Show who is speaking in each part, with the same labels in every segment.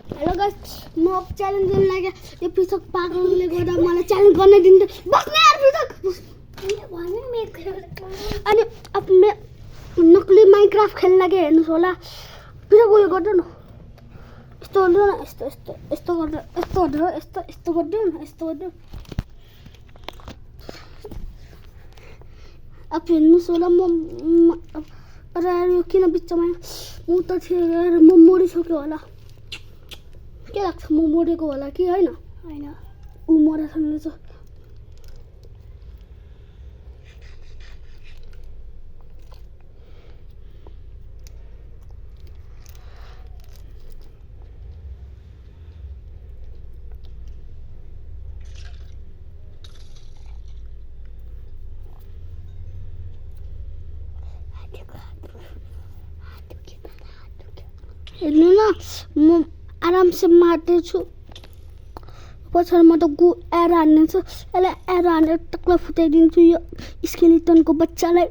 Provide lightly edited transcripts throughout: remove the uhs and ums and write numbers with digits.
Speaker 1: Hello guys म अब challenge गर्न लाग्यो यो पृथक पागलले गर्दा मलाई च्यालेन्ज गर्न दिन्छ बस्ने यार पृथक अनि अब म नक्ली माइनक्राफ्ट खेल्न लाग्यो हेर्नुस् होला पृथक उयो गर्नु न यस्तो गर्नु न यस्तो यस्तो यस्तो गर्नु यस्तो गर्नु यस्तो यस्तो गर्नु न यस्तो गर्नु अब हेर्नुस् होला म अरे यो किन बिचमा म त थिएँ म मरिसक्यो होला के लाग्छ म मरेको होला कि हैन हैन उ मरेछ नि छ हेर्नु न म आराम से मार्दैछु पछाडि म त गु एर हान्नेछु यसलाई एर हानेर टक्क फुटाइदिन्छु यो स्केलेटनको बच्चालाई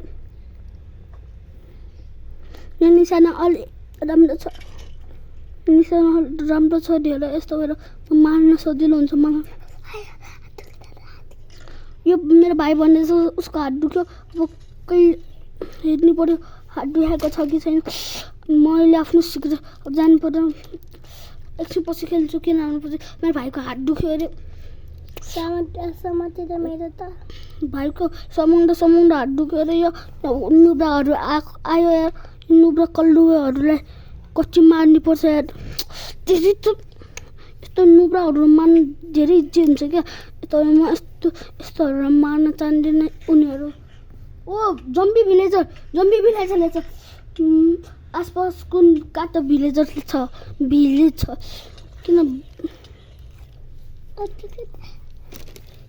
Speaker 1: यो निशाना अलि राम्रो छ निशाना राम्रो छ धेरै यस्तो भएर मार्न सजिलो हुन्छ मलाई यो मेरो भाइ भन्दैछ उसको हात दुख्यो अब कहीँ हेर्नु पर्यो हात दुखेको छ कि छैन मैले आफ्नो सिक्रेट जानु पर्यो एकछिन पछि खेल्छु किन आउनुपर्छ मेरो भाइको हात दुख्यो अरे समातेर मेरो त भाइको समुद्र हात दुख्यो अरे यो नुब्राहरू आयो यार नुब्रा कल्लुहरूलाई कति मार्नु पर्छ यार धेरै त यस्तो नुब्राहरू मार्नु धेरै इजी हुन्छ क्या तर म यस्तोहरू मार्न चाहदिनँ उनीहरू ओ जम्बी भिलेजर छ आसपास कुन काटा भिलेजर छ भिलेज छ किन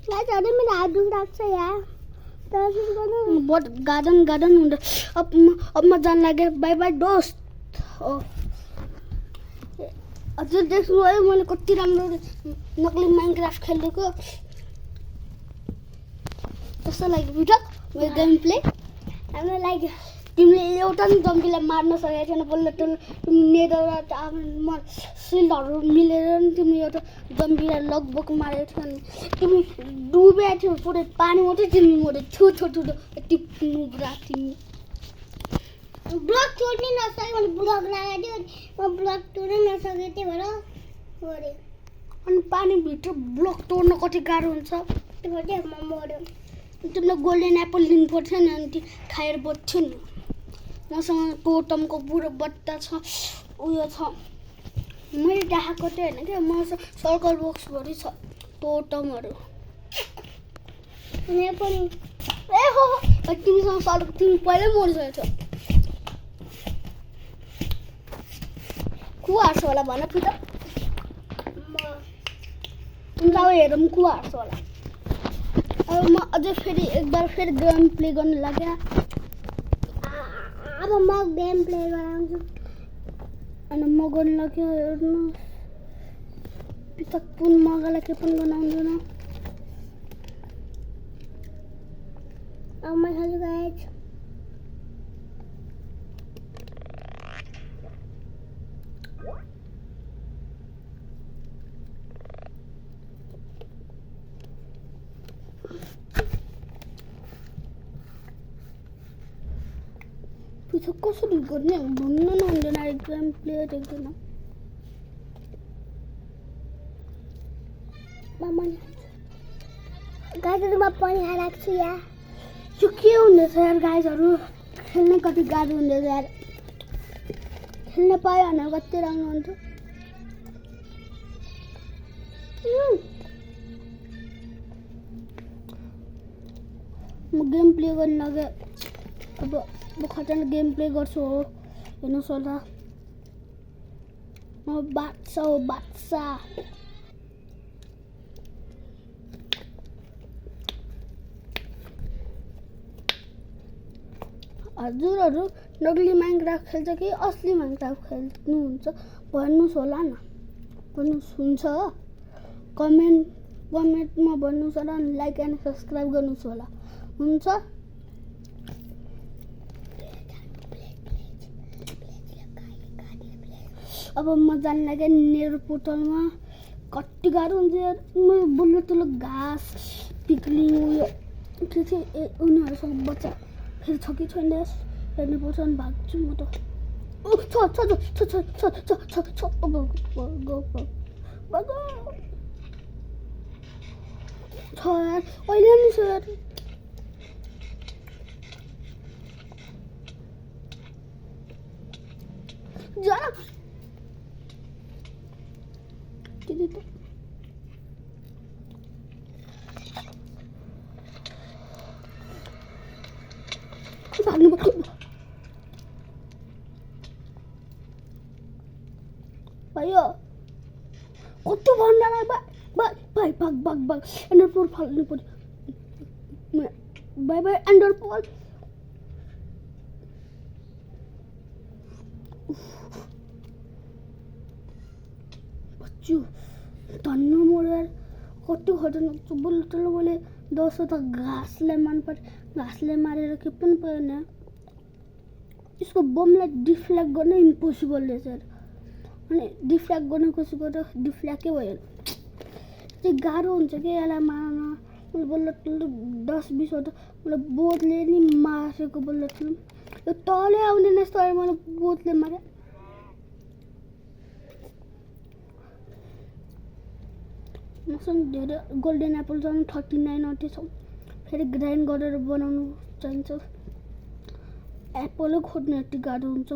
Speaker 1: गाइजहरु मेरो हात दुख्छ यार बट गार्डन हुँदा अब म जान लाग्यो बाई बाई दोस्त हजुर देख्नु भयो मैले कति राम्रो नक्ली माइनक्राफ्ट खेलेको कस्तो लाग्यो भिडियो मेरो गेम प्ले राम्रो लाग्यो तिमीले एउटा नि जम्बीलाई मार्न सकेको छैन बल्ल नेदर सिल्डहरू मिलेर नि तिमी एउटा जम्बीलाई लगभग मारेको थियो नि तिमी डुबेको थियौ पुरै पानी मात्रै तिमी मऱ्यो ठुलो टिप्नु पुरा तिमी ब्लक तोड्नै नसके भने ब्लक लगाइदियो म ब्लक तोड्नै नसके त्यही भएर मऱ्यो अनि पानीभित्र ब्लक तोड्न कति गाह्रो हुन्छ त्यही भएर म मऱ्यो तिमीलाई गोल्डन एप्पल लिनुपर्छ नि अनि खाएर बच्छु नि मसँग टोटमको बुढो बट्टा छ उयो छ मैले देखाएको त्यो होइन क्या मसँग सर्कल बक्सभरि छ टोटमहरू पनि ए हो तिमीसँग सर्कल तिमी पहिल्यै मरिसकेको छ कुवा हार्छ होला भन फिर तिमीलाई हेरौँ कुवा हार्छ होला अब म अझै फेरि एकबार फेरि गेम प्ले गर्न लाग्यो अब म गेम प्ले गराउँछु अनि म गर्न लाग्यो हेर्नु पितक पुन मगालाई के पनि बनाउँदैन अब म खालि गाइज कसरी गर्ने भन्न नहुँदैन गेम प्ले देख्दैन गाइजहरुमा पनि हालेको छु यार यो के हुँदैछ यार गाइजहरु खेल्न कति गाह्रो हुँदैछ यार खेल्न पायो भने कति राम्रो हुन्थ्यो म गेम प्ले गर्न लाग्यो अब म खतरनाक गेम प्ले गर्छु हो हेर्नुहोस् होला म बादशाह हजुरहरू नक्ली माइनक्राफ्ट खेल्छ कि असली माइनक्राफ्ट खेल्नुहुन्छ भन्नुहोस् होला न भन्नुहोस् हुन्छ कमेन्टमा भन्नुहोस् होला अनि लाइक एन्ड सब्स्क्राइब गर्नुहोस् होला हुन्छ अब म जान लाग्यो नेर पोर्टलमा कति गाह्रो हुन्छ यार म बल्ल तल्लो घाँस पिक्लिङ उयो के थियो उनीहरूसँग बच्चा फेरि छ कि छैन हेर्नु पर्छ अनि भाग्छु म त छ यार अहिले नि छ यार जा भाग्नु भयो कति भन्दा भाइ भाग एन्डरपोल फाल्नु पर्यो बाई एन्डरपोल बच्चु धन्न मोरेर कति घटना बल्ल तल्लो मैले 10 त घाँसलाई मारेर के पनि पाएन यसको बमलाई डिफ्ल्याक्ट गर्न इम्पोसिबल रहेछ अनि डिफ्ल्याक्ट गर्ने कोसिस गर्दा डिफ्ल्याक्टै भयो त्यो गाह्रो हुन्छ कि यसलाई मार्न मैले बल्ल तल्लो 10-20 वटा मलाई बोटले नि मारेको बल्ल तल्लो यो तलै आउँदैन यस्तो मैले बोटले मारे मसँग धेरै गोल्डन एप्पल छन् 39 अटे छ फेरि ग्राइन्ड गरेर बनाउनु चाहिन्छ एप्पलै खोज्नु यति गाह्रो हुन्छ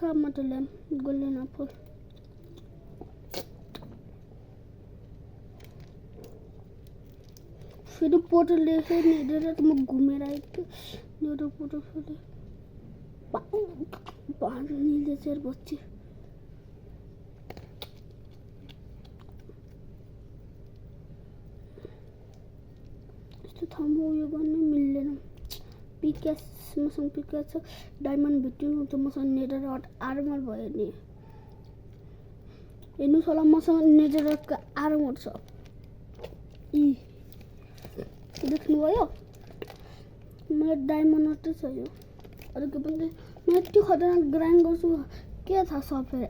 Speaker 1: कहाँ मात्र ल्याम गोल्डन एप्पल फेरि पोटल लेखेँ हेरेर त म घुमेर आएको थिएँ मेरो पोटल फेरि पानीले चाहिँ बच्ची यस्तो ठाउँमा उयो गर्नु मिल्दैन पिक्यास मसँग पिक्यास छ डायमन्ड भेट्नु त मसँग नेदरराइट आर्मर भयो नि हेर्नुहोस् होला मसँग नेदरराइटको आर्मर छ देख्नुभयो मलाई डायमन्ड मात्रै चाहियो अरू के पनि म यति खतरनाक ग्राइन्ड गर्छु के थाहा सबै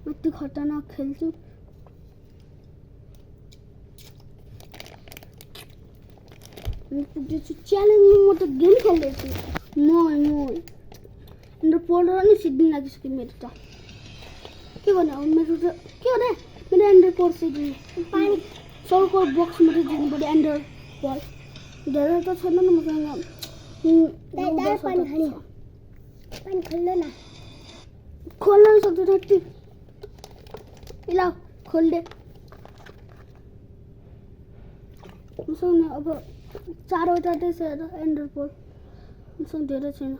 Speaker 1: म यति खतरनाक खेल्छु च्यालेन्जमा म त गेम खेल्दैछु म एन्डरपोल नि सिद्धिन लागिसक्यो मेरो त के गर्ने अब मेरो त के गर्ने मेरो एन्डरपोल सिद्धिनु पानी सर्कल बक्स मात्रै दिनु पऱ्यो एन्डरपोल धेरै त छैन नि मसँग पानी खोल्न सक्दैन यति ल खोल्दे मसँग अब 4वटा छ एन्डरपोल मसँग धेरै छैन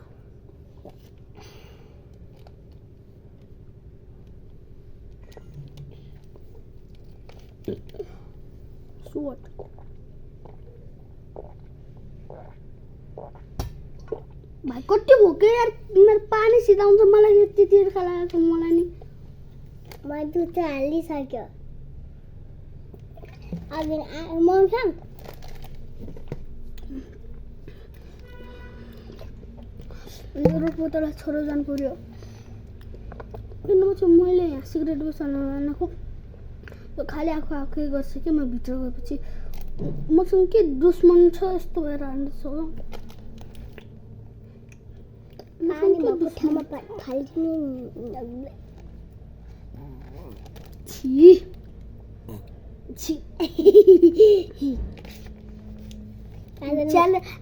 Speaker 1: स्वट भाइ कति भोके यार मेरो पानी सिधाउँछ मलाई यति तिर्खा लागेको मलाई नि
Speaker 2: म दुध त हालिसक्यो अघि मौसम
Speaker 1: मेरो पोतलाई छोरो जानु पर्यो किनभने मैले यहाँ सिगरेट बसाल्नु यो खाली आफै गर्छु कि म भित्र गएपछि मसँग के दुश्मन छ यस्तो भएर हान्दैछ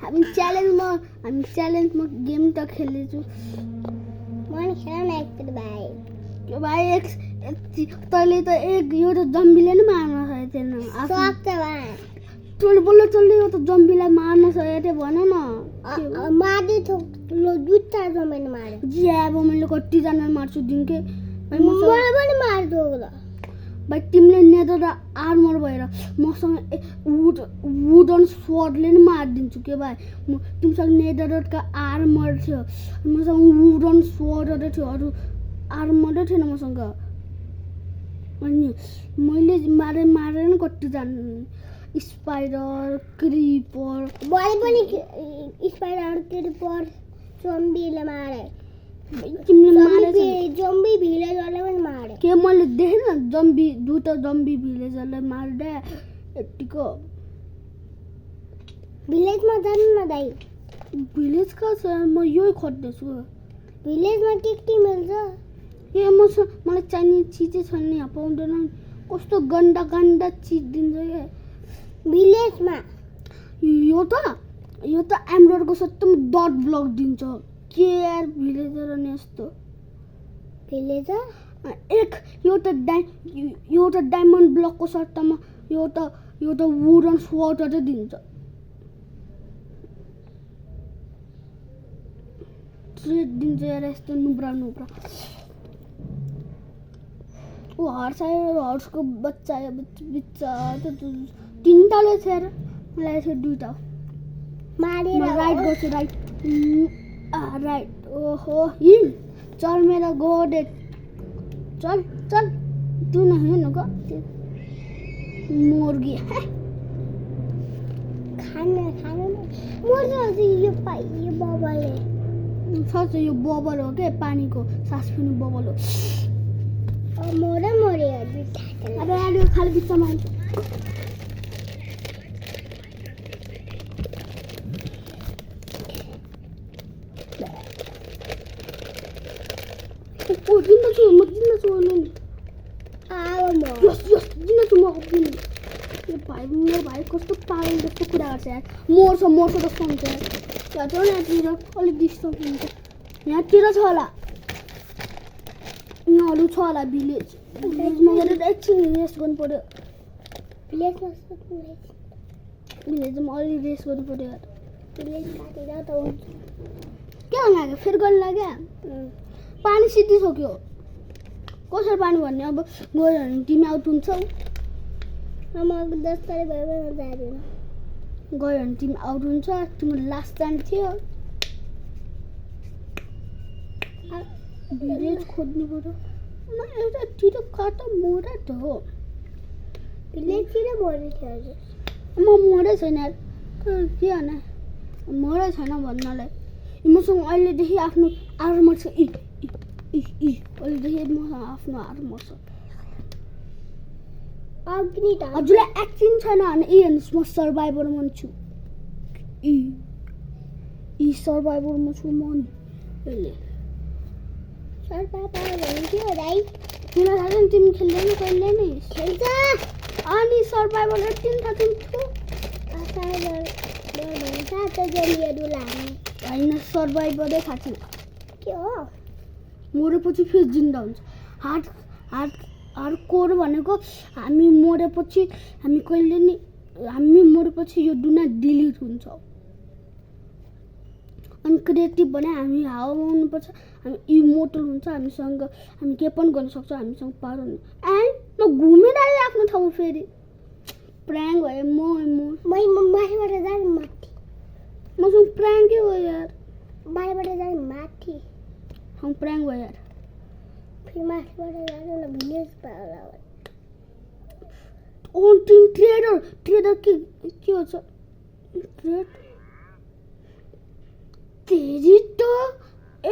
Speaker 1: हामी च्यालेन्जमा गेम त खेल्दैछु भाइ तैँले त एउटा जम्बीले नै मार्न सकेको थिएन तैँले बोल्न तैँले एउटा जम्बीलाई मार्न सकेको थियो भन न
Speaker 2: मार्दै दुईटा जम्बीले मारे
Speaker 1: अब मैले कतिजना मार्छु दिनकै
Speaker 2: मलाई पनि मार्दो
Speaker 1: भाइ तिमीले नेदर र आर्मर भएर मसँग वुडन स्वर्डले नै मारिदिन्छु के भाइ तिमीसँग नेदरका आर्मर थियो मसँग वुडन स्वर्डहरू थियो अरू आर्मरै थिएन मसँग अनि मैले मारेर नि कतिजना स्पाइडर क्रिपर
Speaker 2: मैले पनि स्पाइडर क्रिपर जम्बीले मारे
Speaker 1: तिमीले मारेछ
Speaker 2: जम्बी भिलेजरले पनि मार्यो
Speaker 1: के मैले देखेन जम्बी दुईटा जम्बी भिलेजरलाई मार्दा यतिको
Speaker 2: भिलेजमा जानु न दाइ
Speaker 1: भिलेज कहाँ छ म यही खोज्दैछु
Speaker 2: भिलेजमा के मिल्छ
Speaker 1: ए मलाई चाहिने चिजै छैन यहाँ पाउँदैन कस्तो गन्दा गन्दा चिज दिन्छ क्या
Speaker 2: भिलेजमा
Speaker 1: यो त एमरोडको सट्टामा डट ब्लक दिन्छ के यार भिलेजर अनि यस्तो
Speaker 2: भिलेजर
Speaker 1: एक एउटा डायमन्ड ब्लकको सट्टामा एउटा वुडन स्वर्डरै दिन्छ ट्रेड दिन्छ यार यस्तो नुब्रा ऊ हर्सको बच्चा तिनवटाले छ यार मलाई यसो दुईवटा
Speaker 2: मारेर
Speaker 1: राइट गर्छु राइट ओहो हिल चल मेरा गोडेट चल तू न हिँड्नु ग मुर्गी
Speaker 2: खाना मर्छ यो बबलले
Speaker 1: साँच्चै यो बबल हो क्या पानीको सास फेर्ने बबल हो
Speaker 2: मर्यो
Speaker 1: अब अहिले खाली बिचमा मेरो भाइ कस्तो पागल जस्तो कुरा गर्छ यार मर्छ जस्तो हुन्छ यार यहाँतिर अलिक डिस्टर्ब हुन्छ यहाँतिर छ होला यहाँहरू छ होला भिलेजमा गएर एकछिन रेस्ट गर्नु पर्यो भिलेजमा अलि रेस्ट गर्नु पर्यो यार के गर्नु लाग्यो फेरि गर्नु लाग्यो पानी सिद्धिसक्यो कसरी पानी भन्ने अब गयो भने तिमी आउट हुन्छौ
Speaker 2: 10 तारिक भयो भने जाँदैन
Speaker 1: गयो भने तिमी आउट हुन्छ तिम्रो लास्ट टाइम थियो भिलेज खोज्नु पर्यो म एउटा तिर कता मोरा त हो
Speaker 2: भिलेजतिर मर्यो थियो हजुर
Speaker 1: म मरै छैन यार के भने मरै छैन भन्नलाई मसँग अहिलेदेखि आफ्नो आर्मर छ अहिलेदेखि मसँग आफ्नो आर्मर छ हजुरलाई एक्टिङ छैन भने हेर्नुहोस् म सर्भाइभरमा छु सर्भाइभरमा छु म अहिले
Speaker 2: तिमीलाई
Speaker 1: थाहा छ नि तिमी खेल्दैन कहिले नि
Speaker 2: खेल्छ
Speaker 1: अनि सर्भाइभर 18-13 होइन सर्भाइभरै थाहा छैन
Speaker 2: के हो
Speaker 1: मरेपछि फेरि जिन्दा हुन्छ हार्ड कोर भनेको हामी मरेपछि हामी मरेपछि यो दुनिया डिलिट हुन्छ अनि क्रिएटिभ भने हामी हावामा आउनुपर्छ हामी इमोर्टल हुन्छ हामी के पनि गर्न सक्छौँ हामीसँग पावर हुन्छ म घुमिरहेँ आफ्नो ठाउँमा फेरि प्राङ भयो म
Speaker 2: माथिबाट जाने माथि
Speaker 1: मसँग प्राङ्कै भयो यार
Speaker 2: बाहिरबाट जाने माथि
Speaker 1: प्राङ भयो यार
Speaker 2: फेरि माथिबाट जानु न भिलेज पाला
Speaker 1: ट्रेडर के हुन्छ ट्रेड तेजी तो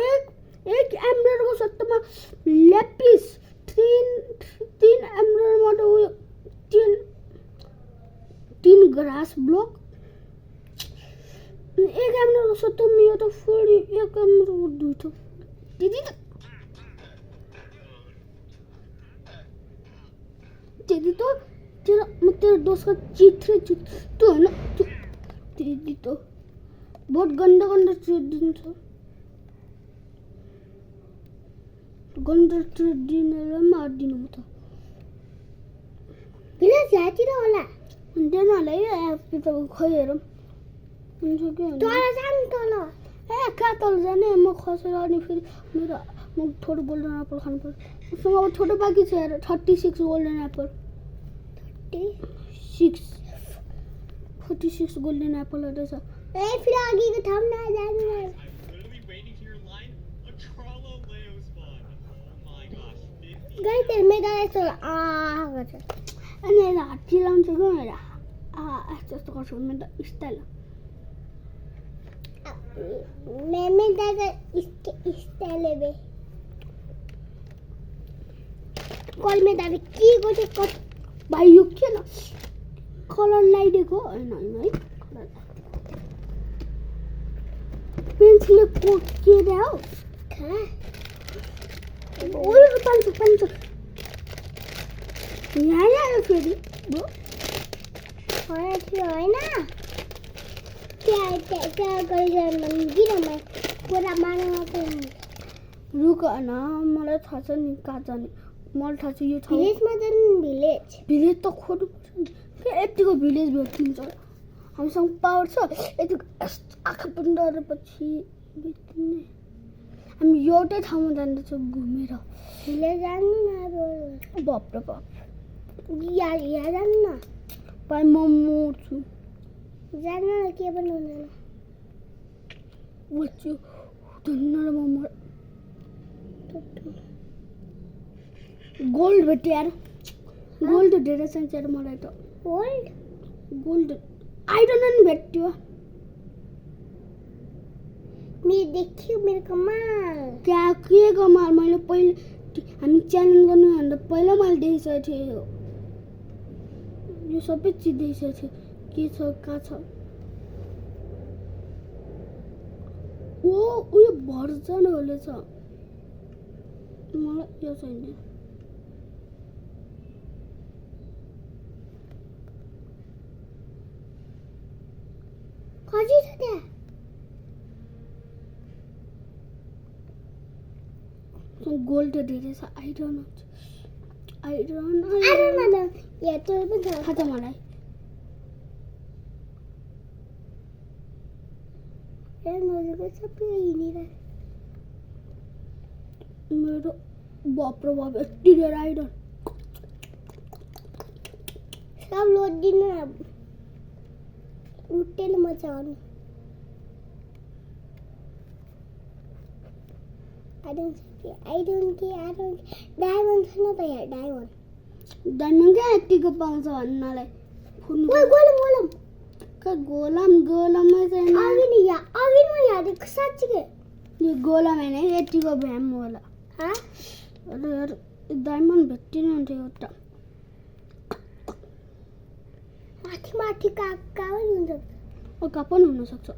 Speaker 1: एक एमरल्ड को सट्टामा लेपिस तीन एमरल्ड उयो तीन ग्रास ब्लक एक एमरल्ड को सट्टामा यो त फुल एक एमरल्ड को दुईटा तेजी तो तेरा दोस्त का चीट तो है ना तेजी तो बहुत गन्दा ट्रेड दिन्छ गन्दा ट्रेड दिनेलाई मार्दिनु म त
Speaker 2: भिलेज यहाँतिर होला
Speaker 1: हुँदैन होला है तपाईँ खै हेरौँ हुन्छ कि
Speaker 2: तल जानु तल
Speaker 1: कहाँ तल जाने म खसेर अनि फेरि म थोरै गोल्डन एप्पल खानु पर्छ मसँग अब थोरै बाँकी छ यार 36 गोल्डन एप्पल 46 गोल्डन एप्पलहरू छ
Speaker 2: फिर अघिको ठाउँमा जानु गाई तेल मेगा यस्तो गर्छ
Speaker 1: अनि हात्ती लाउँछ क्या यस्तो यस्तो गर्छु मेरो त स्टाइल
Speaker 2: मैंने दादा इसके स्टाइल में कॉल में दादा की गोटे कट
Speaker 1: भाइ यो के न कलर लगाइदिएको होइन है पेन्सिलले कोकेर हौ
Speaker 2: खा
Speaker 1: ओयो पान्छ यहाँ आयो फेरि
Speaker 2: खरा थियो होइन त्यहाँ गरिरहनु भने किन पुरा मार्न
Speaker 1: रुक न मलाई थाहा छ नि कहाँ जाने मलाई थाहा छ यो ठाउँ
Speaker 2: भिलेजमा जानु
Speaker 1: भिलेज त खोज्नुपर्छ नि फेरि यतिको भिलेज भेटिन्छ हामीसँग पावर छ यतिको आँखा पनि डरेपछि बित्ने हामी एउटै ठाउँमा जाँदैछौँ घुमेर
Speaker 2: भिलेज जानु न
Speaker 1: बाप रे बाप
Speaker 2: यहाँ जानु न
Speaker 1: भाइ म मर्छु
Speaker 2: जानु न के पनि हुँदैन
Speaker 1: बच्चो हुँदैन र म गोल्ड भेट्यो यार गोल्ड धेरै चाहिन्छ यार मलाई त गोल्ड आइरन नि भेट्यो
Speaker 2: मेरो देखियो मेरो कमाल
Speaker 1: क्या के कमाल मैले पहिले हामी च्यालेन्ज गर्नुभन्दा पहिला मैले देखिसकेको थिएँ यो सबै चिज देखिसकेको थिएँ के छ कहाँ छ ओ उयो भर्जन होले छ मलाई यो चाहिन्छ
Speaker 2: कति छ त्यहाँ
Speaker 1: गोल्ड धेरै छ आइरन आइरन
Speaker 2: यहाँ त पनि छ
Speaker 1: थाहा छ मलाई
Speaker 2: नजिकै सबै हिँडेर
Speaker 1: मेरो बाप रे बाप यति धेरै आइरन
Speaker 2: सब लोड दिनु उठेन मजा आउनु I don't care. डायमन्ड छ न त यहाँ
Speaker 1: डायमन्ड क्या यतिको पाउँछ भन्नालाई
Speaker 2: ओए गोलम
Speaker 1: गोलमै छैन
Speaker 2: अघि म यहाँ देख साँच्चै
Speaker 1: यो गोलम हैन यतिको भ्याम होला यार डायमन्ड भेट्टिन हुन्थ्यो एउटा
Speaker 2: माथि काका पनि हुन्छ
Speaker 1: कहाँ पनि हुन सक्छ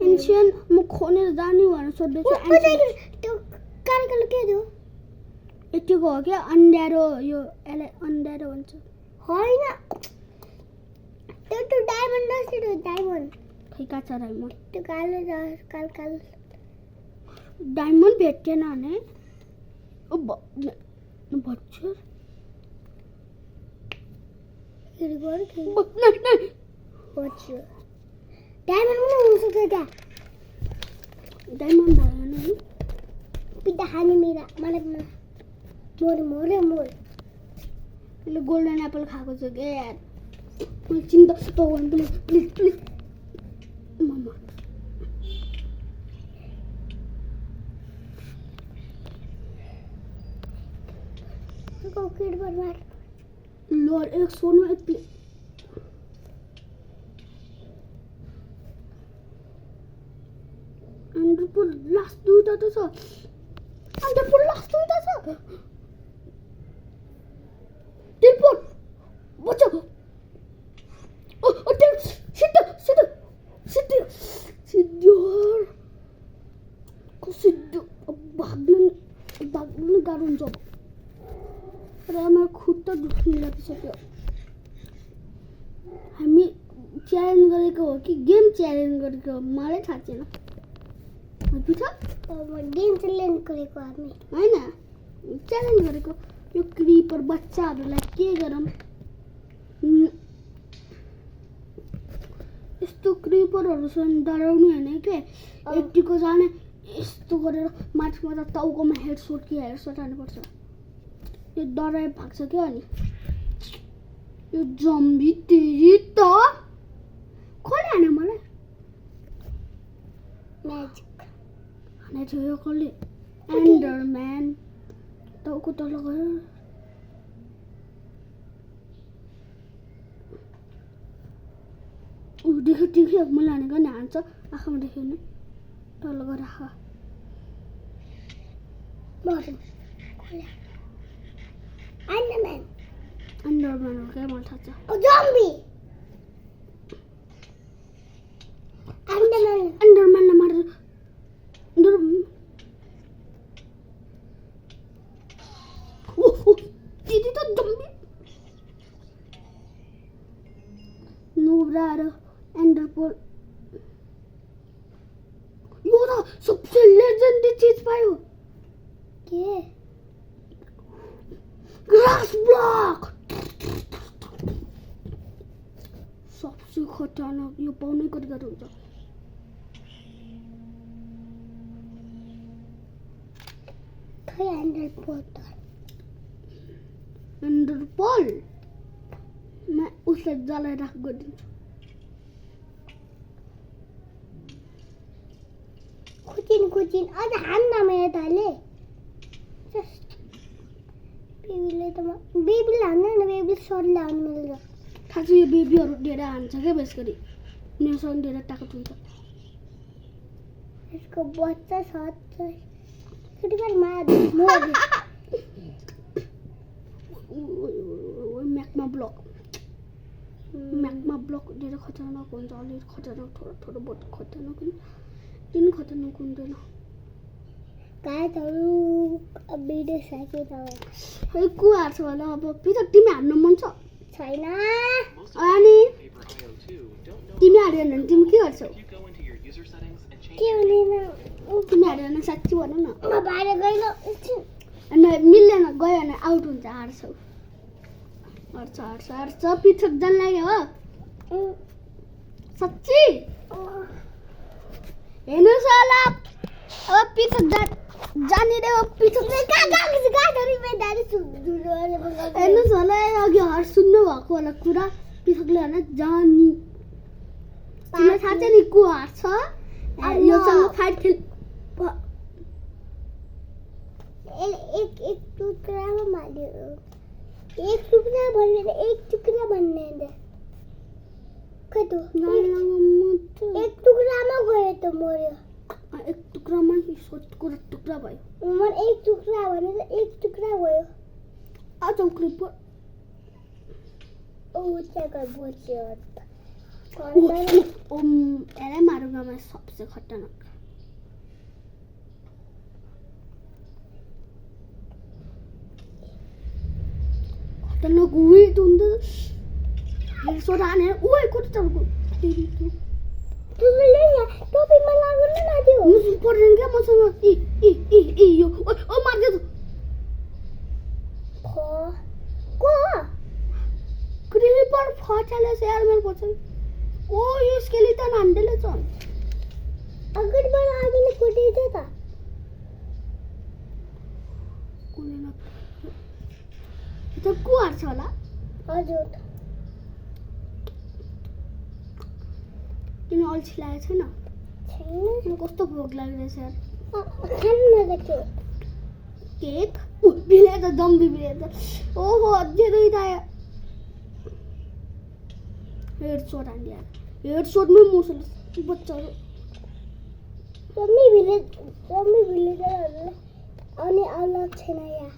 Speaker 1: एन्सियन म खोनेर जाने भनेर सोध्दैछु
Speaker 2: त्यो कार्यकाल के थियो
Speaker 1: यतिको हो क्या अन्ध्यारो यो यसलाई अन्ध्यारो भन्छ
Speaker 2: होइन त्यो डायमन्ड नसिरो डायमन्ड
Speaker 1: खै कहाँ छ डायमन्ड
Speaker 2: त्यो काल
Speaker 1: डायमन्ड भेटेन भने ओ बच्चो
Speaker 2: फेरि गरे के
Speaker 1: नहीं
Speaker 2: बच्चो डायमन्ड पनि हुन सक्छ त्यहाँ
Speaker 1: डायमन्ड भएन नि
Speaker 2: पिता खाने मेरा मलाई मोर
Speaker 1: यसले गोल्डन एप्पल खाएको छ के यार म चिन्ता त गर्नु प्लिज मम्मा
Speaker 2: कोकेट बर्बाद
Speaker 1: लॉर्ड एक सोनो यति अन्डरपुल लास्ट दुईटा त छ अन्डरपुल लास्ट दुईटा छ टेलपोर्ट बच्चा ओ टेल सिद्धो भाग्नु गाह्रो हुन्छ र मेरो खुट्टा दुख्न लागिसक्यो हामी च्यालेन्ज गरेको हो कि गेम च्यालेन्ज गरेको हो मलाई थाहा छैन
Speaker 2: गेम च्यालेन्ज गरेको हामी
Speaker 1: होइन च्यालेन्ज गरेको यो क्रिपर बच्चाहरूलाई के गरौँ यस्तो क्रिपरहरूसँग डराउनु होइन के यतिको जाने यस्तो गरेर माथिबाट टाउकोमा हेडसट हाल्नुपर्छ यो डराइ भाग्छ क्या अनि यो जम्बी तेरी त कसले हान्यो मलाई
Speaker 2: म्याजिक
Speaker 1: हाने थियो यो कसले एन्डरम्यान टाउको तल गयो देख्यो देख्यो मैले हानेको नि हान्छ आँखामा देख्यो नि तल गएर राख
Speaker 2: मर्नु अन्डरम्यान
Speaker 1: अन्डरम्यान हो क्या मलाई थाहा छ
Speaker 2: ओ जम्बी
Speaker 1: अन्डरम्यानलाई मारेर दिदी त जम्बी नोब्रा र एन्डरपोल यो त सबसे लेजेन्डरी चीज पायो
Speaker 2: के
Speaker 1: ग्रास ब्लक सबसे खतरनाक यो पाउनै कति गाह्रो हुन्छ
Speaker 2: खै एन्डरपोल
Speaker 1: म उसलाई जलाएर राख गरिदिन्छु
Speaker 2: खुचिन अझ हान्न मेरो ताले बेबीले हान्न न बेबीले सरले हान्न मिल्छ
Speaker 1: थाहा छ यो बेबीहरू धेरै हान्छ क्या बेस गरी उनीहरूसँग धेरै ताकत हुन्छ
Speaker 2: यसको बच्चा छ कृतिकर मार
Speaker 1: म्याक्मा ब्लक धेरै खतरनाक हुन्छ अलि खतरनाक थोडो बहुत खतरनाक किन खतरनाक हुँदैन
Speaker 2: काठहरू भिडियो साइके त
Speaker 1: खै को हार्छ होला अब पिता तिमी हार्नु मन छ
Speaker 2: छैन
Speaker 1: अनि तिमी हार्यो भने तिमी के गर्छौ
Speaker 2: के हुँदैन
Speaker 1: तिमी हार्यो भने साँच्ची भन न
Speaker 2: म बाहिर गइल
Speaker 1: अनि मिल्दैन गयो भने आउट हुन्छ हार्छौ हार्छ पिछक जान लाग्यो हो साँच्ची हेर्नुहोस् होला अब पिछक जाने रे पिछक हेर्नुहोस् होला अघि हर सुन्नु भएको होला कुरा पिछकले होइन जानी तिमीलाई थाहा छ नि को हार्छ योसँग फाइट खेल
Speaker 2: एक टुक्रामा मार्यो एक टुक्रा भन्ने कतो एक टुक्रामा गयो त मर्यो
Speaker 1: एक टुक्रामा टुक्रा भयो
Speaker 2: मन एक टुक्रा भनेर एक टुक्रा गयो
Speaker 1: आज क्रिपर
Speaker 2: ओ त्यहाँ बच्यो
Speaker 1: एरै मारुंगा मैं सबसे खतरनाक हुई तुम तो सोराने ओए को तो
Speaker 2: तू ले या टोपी में लागू ना दियो
Speaker 1: मुझे पर क्या मौसम ई यो ओ मार दे
Speaker 2: को
Speaker 1: क्रीपर फटाले से यार मेरे पछन ओ यो स्केलेटन हान्डेले छ
Speaker 2: अगर बार आगेले कोटी देता
Speaker 1: कुने न त को हार्छ होला
Speaker 2: हजुर
Speaker 1: किन अल्छी लागेको छैन
Speaker 2: छैन
Speaker 1: कस्तो भोक लागिरहेछ यार
Speaker 2: खानु नगेको
Speaker 1: केक बिले त दम्बी बिले त ओहो अझै दुईटा हेडशॉट हान्दिया हेडशॉट में मुसल बच्चाहरु
Speaker 2: रम्मी भिलेजरहरुले आउने अलग छैन या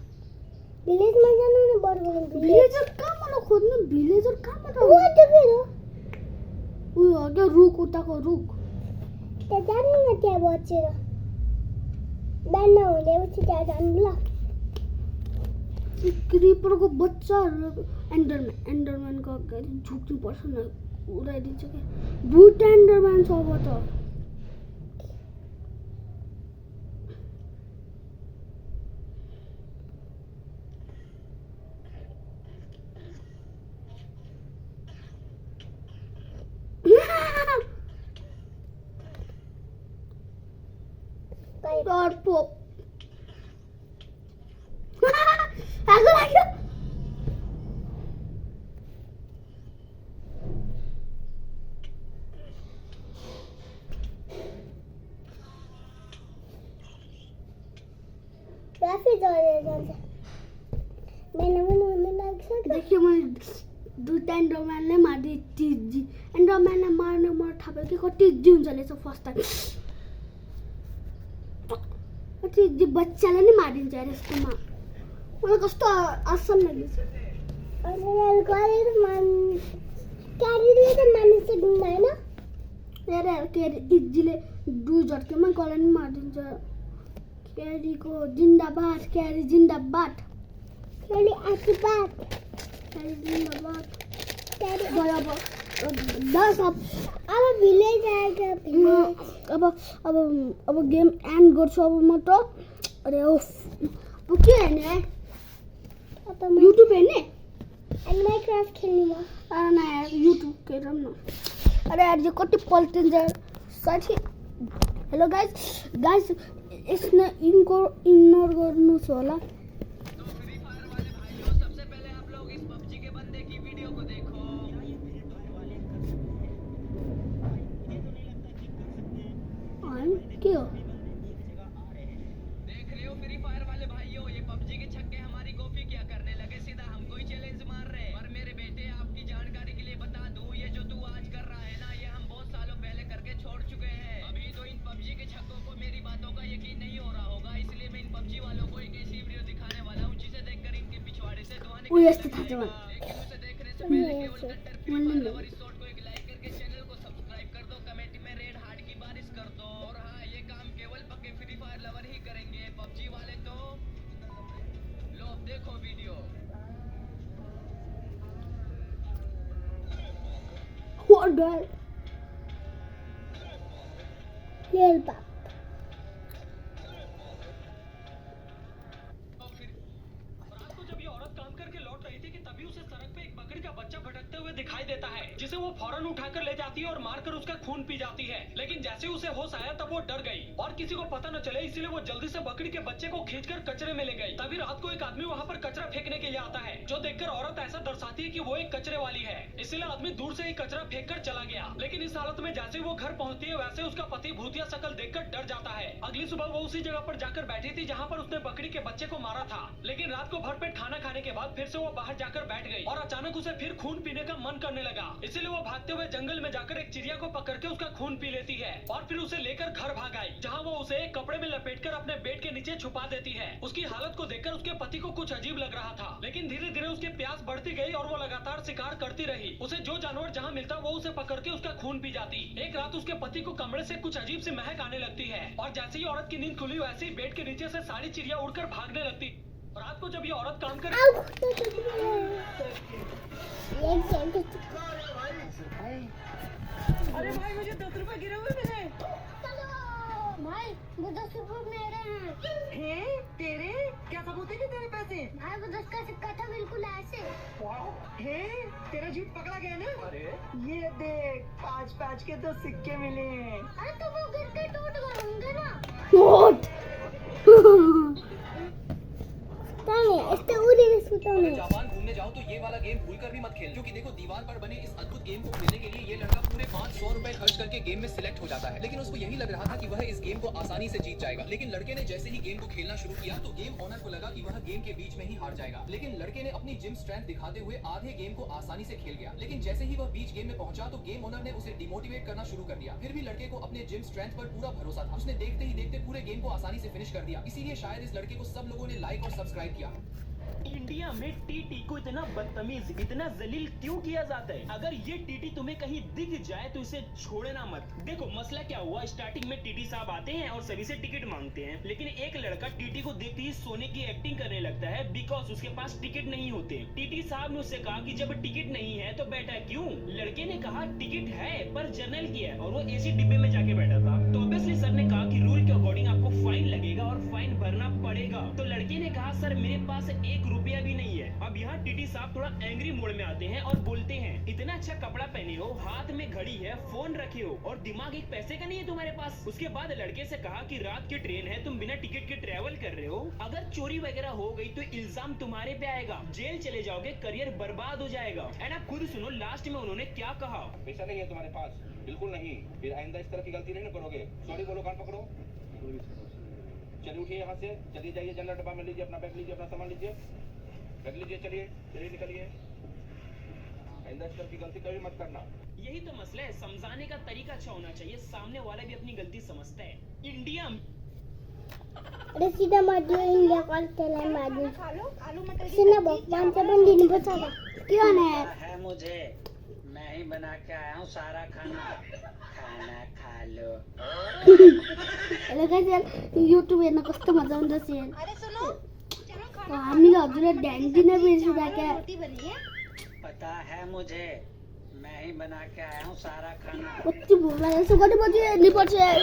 Speaker 2: भिलेजमा जानु न बर्गर
Speaker 1: भिलेजर कहाँबाट खोज्नु भिलेजर कहाँबाट
Speaker 2: ओ त्यो के हो
Speaker 1: उयो हो क्या रुख उताको रुख
Speaker 2: त्यहाँ जानु न त्यहाँ बचेर बिहान नहुनेपछि त्यहाँ जानु ल
Speaker 1: क्रिपरको बच्चाहरु एन्डरम्यानको अगाडि झुक्नु पर्छ न उडाइदिन्छ क्या बुट एन्डरम्यान छ अब त Pop. Aku lagi.
Speaker 2: Rafi जाने जाने मैंने लग सकता
Speaker 1: देखिए मैं दुईटा एन्डरम्यानले मारिदिए टिजी एन्डरम्यानले मार्ने मलाई थाहा भयो कि को टिजी हुन्छ रहेछ फर्स्ट टाइम टिजी बच्चालाई नि मारिदिन्छ अरे यस्तोमा मलाई कस्तो असम लाग्दैछ
Speaker 2: अनि कलेज मान क्यारीले त मान्न सक्दैन
Speaker 1: अरे क्यारी इजीले डु झट्केमा गला नि मारिदिन्छ क्यारीको जिन्दाबाद क्यारी जिन्दाबाद
Speaker 2: क्यारी आशीर्वाद
Speaker 1: क्यारी जिन्दाबाद
Speaker 2: क्यारी
Speaker 1: अब बस
Speaker 2: अब भिलेज आएगा भिलेज
Speaker 1: अब गेम एन्ड गर्छु अब म त अरे ओफ अब के हेर्ने
Speaker 2: अब
Speaker 1: युट्युब हेर्ने
Speaker 2: अनि माइनक्राफ्ट खेल्नु म
Speaker 1: न यार युट्युब हेरौँ न अरे यार यो कति पल्टिन्छ साथी हेलो गाइस यसमा इग्नोर गर्नुहोस् होला के हो
Speaker 3: देख रहे हो फ्री फायर वाले भाइयों ये पबजी के छक्के हमारी कॉपी क्या करने लगे सीधा हमको ही चैलेंज मार रहे हैं। पर मेरे बेटे आपकी जानकारी के लिए बता दूं ये जो तू आज कर रहा है ना ये हम बहुत सालों पहले करके छोड़ चुके हैं। अभी तो इन पबजी के छक्कों को मेरी बातों का यकीन नहीं हो रहा होगा इसलिए मैं इन पबजी वालों को एक ऐसी वीडियो दिखाने वाला हूँ जिसे देखकर इनके पिछवाड़े से धुआं
Speaker 1: वो यस्त था जवान
Speaker 3: लेकिन उसे देखने से पहले केवल कंटेंट फ्री फायर लवर इस शॉट को एक लाइक करके चैनल को सब्सक्राइब कर दो कमेंट में रेड हार्ट की बारिश कर दो और हाँ ये काम केवल पक्के फ्री फायर लवर ही करेंगे पबजी वाले तो लो अब देखो वीडियो
Speaker 1: What the
Speaker 2: लेल बाप
Speaker 4: रात को जब ये औरत काम करके लौट रही थी कि तभी उसे सड़क पे एक बकरी का बच्चा भटकते हुए दिखाई देता है जिसे वो फौरन उठाकर ले जाती है और मारकर उसका खून पी जाती है। लेकिन जैसे ही उसे होश आया तब वो डर गई और किसी को पता न चले इसीलिए वो जल्दी से बकरी के बच्चे को खींचकर कचरे में ले गई। तभी रात को एक आदमी वहाँ पर कचरा फेंकने के लिए आता है जो देखकर औरत ऐसा दर्शाती है कि वो एक कचरे वाली है इसीलिए आदमी दूर से ही कचरा फेंक कर चला गया। लेकिन इस हालत में जैसे ही वो घर पहुँचती है वैसे उसका पति भूतिया शक्ल देखकर डर जाता है। अगली सुबह वो उसी जगह पर जाकर बैठी थी जहाँ पर उसने बकरी के बच्चे को मारा था। लेकिन रात को भरपेट खाना खाने के बाद फिर से वो बाहर जाकर बैठ गई और अचानक उसे फिर खून पीने का मन करने लगा। इसीलिए वो भागते हुए जंगल में जाकर एक चिड़िया को पकड़ के उसका खून पी लेती है और फिर उसे लेकर घर भाग आई जहाँ वो उसे एक कपड़े में लपेटकर अपने बेड के नीचे छुपा देती है। उसकी हालत को देखकर उसके पति को कुछ अजीब लग रहा था लेकिन धीरे धीरे उसकी प्यास बढ़ती गई और वो लगातार शिकार करती रही। उसे जो जानवर जहाँ मिलता वो उसे पकड़ के उसका खून पी जाती। एक रात उसके पति को कमरे से कुछ अजीब सी महक आने लगती है और जैसे ही औरत की नींद खुली वैसे ही बेड के नीचे से सारी चिड़िया उड़कर भागने लगती। रात को जब ये औरत काम कर
Speaker 5: अरे भाई मुझे 10 रुपए गिरे हुए मिले
Speaker 2: भाई वो 10 रुपए मेरे
Speaker 5: हैं तेरे क्या सबूत है कि तेरे पैसे
Speaker 2: भाई वो 10 का सिक्का था बिल्कुल ऐसे
Speaker 5: हैं तेरा झूठ पकड़ा गया ना अरे ये देख 5 के 2 सिक्के मिले
Speaker 2: अरे तो वो गिर के टूट गए होंगे ना
Speaker 1: What?
Speaker 3: अगर जापान घूमने जाओ तो ये वाला गेम भूलकर भी मत खेल क्योंकि देखो दीवार पर बने इस अद्भुत गेम को खेलने के लिए ये लड़का पूरे 500 रुपए खर्च करके गेम में सिलेक्ट हो जाता है। लेकिन उसको यही लग रहा था कि वह इस गेम को आसानी से जीत जाएगा। लेकिन लड़के ने जैसे ही गेम को खेलना शुरू किया तो गेम ओनर को लगा कि वह गेम के बीच में ही हार जाएगा। लेकिन लड़के ने अपनी जिम स्ट्रेंथ दिखाते हुए आधे गेम को आसानी से खेल गया। लेकिन जैसे ही वह बीच गेम में पहुंचा तो गेम ओनर ने उसे डिमोटिवेट करना शुरू कर दिया। फिर भी लड़के को अपने जिम स्ट्रेंथ पर पूरा भरोसा था। उसने देखते ही देखते पूरे गेम को आसानी से फिनिश कर दिया। इसीलिए शायद इस लड़के को सब लोगों ने लाइक और सब्सक्राइब किया।
Speaker 4: इंडिया में टीटी को इतना बदतमीज इतना जलील क्यों किया जाता है? अगर ये टीटी तुम्हें कहीं दिख जाए तो इसे छोड़ना मत। देखो मसला क्या हुआ, स्टार्टिंग में टीटी साहब आते हैं और सभी से टिकट मांगते हैं लेकिन एक लड़का टीटी को देखते ही सोने की एक्टिंग करने लगता है बिकॉज उसके पास टिकट नहीं होते। टीटी साहब ने उससे कहा कि जब टिकट नहीं है तो बैठा क्यों? लड़के ने कहा टिकट है पर जर्नल की है और वो एसी डिब्बे में जाके बैठा था। तो ऑब्वियसली सर ने कहा कि रूल के अकॉर्डिंग आपको फाइन लगेगा और फाइन भरना पड़ेगा। तो लड़के ने कहा सर मेरे पास 1 रुपया भी नहीं है। अब यहाँ टीटी साहब थोड़ा एंग्री मोड में आते हैं और बोलते हैं इतना अच्छा कपड़ा पहने हो, हाथ में घड़ी है, फोन रखे हो और दिमाग एक पैसे का नहीं है तुम्हारे पास। उसके बाद लड़के से कहा कि रात की ट्रेन है, तुम बिना टिकट के ट्रेवल कर रहे हो, अगर चोरी वगैरह हो गई तो इल्जाम तुम्हारे पे आएगा, जेल चले जाओगे, करियर बर्बाद हो जाएगा। एंड आप खुद सुनो लास्ट में उन्होंने क्या कहा।
Speaker 6: पैसा नहीं है तुम्हारे पास, बिल्कुल नहीं, फिर आइंदा इस तरह की गलती नहीं करोगे। सॉरी बोलो, कान पकड़ो, चलिए उठिए यहाँ से, चलिए जाइए जनरल डब्बा में लीजिए अपना बैग, लीजिए अपना सामान लीजिए, बैग लीजिए, चलिए चलिए निकलिए। आइंदा इस तरह की गलती कभी मत करना।
Speaker 4: यही तो मसला है, समझाने का तरीका अच्छा होना चाहिए, सामने वाला भी अपनी गलती समझता है। इंडिया
Speaker 2: अरे सीधा मार इंडिया कॉल चला मार दो सीना भगवान से बंदी नहीं बचाता क्यों ना
Speaker 7: है मुझे, मैं ही बना के आया हूँ सारा खाना, खाना खा लो।
Speaker 1: हेलो गाइस, यार युट्युब हेर्न कस्तो मजा आउँदछ यार। हामीले हजुरलाई ध्यान दिन बिर्सिरहेका।
Speaker 7: पता है मुझे, मैं ही बना के आया हूँ सारा खाना।
Speaker 1: कति भोक लागेको छ, कति बजी हेर्नुपर्छ यार।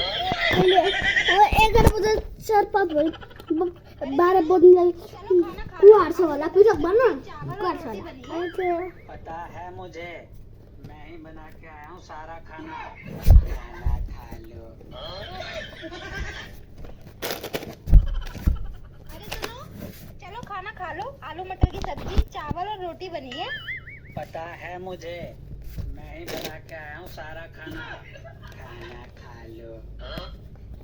Speaker 1: अहिले 11 बजे 4-5 भयो, 12 बज्नु लाग्यो। कुहार्छ होला, पिठक भन कुहार्छ होला।
Speaker 7: पता है मुझे, मैं ही बना के आया हूँ सारा खाना, खाना खा लो।
Speaker 8: अरे सुनो, चलो खाना खा लो, आलू मटर की सब्जी, चावल और रोटी बनी है।
Speaker 7: पता है मुझे, मैं ही बना के आया हूँ सारा खाना, खाना खा लो।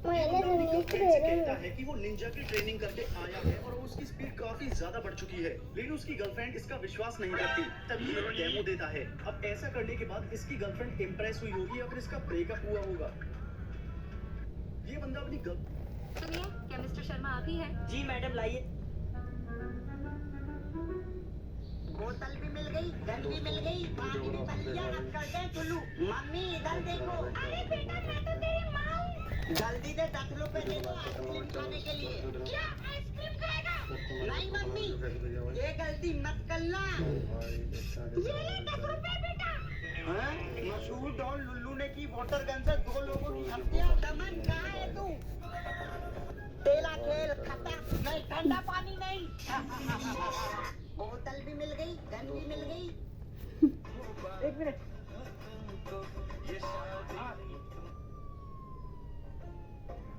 Speaker 9: कहता है कि वो निंजा की ट्रेनिंग करके आया है और उसकी स्पीड काफी ज्यादा बढ़ चुकी है, लेकिन उसकी गर्लफ्रेंड इसका विश्वास नहीं करती, तभी ये डेमो देता है। अब ऐसा करने के बाद इसकी गर्लफ्रेंड इम्प्रेस हुई होगी या फिर इसका ब्रेकअप हुआ होगा। ये बंदा अपनी
Speaker 8: सुनिए, क्या मिस्टर शर्मा आप ही हैं?
Speaker 7: जी मैडम लाइए। बोतल भी मिल गई, गन भी मिल गई, पानी भी भर लिया, अब करते हैं चुल्लू। मम्मी इधर देखो।
Speaker 8: अरे बेटा, मैं तो तेरी माँ हूँ।
Speaker 7: जल्दी से 10 रुपए दे दो आइसक्रीम खाने के लिए।
Speaker 8: क्या आइसक्रीम खाएगा?
Speaker 7: नहीं मम्मी, ये गलती मत करना।
Speaker 8: ये ले 10 रुपए बेटा।
Speaker 7: हाँ? मशहूर डॉन लुल्लू ने की वाटर गन से 2 लोगों की हत्या। दमन कहाँ है तू? तेला खेल खत्म, नहीं ठंडा पानी नहीं। बोतल भी मिल गई, गन भी मिल गई। एक मिनट।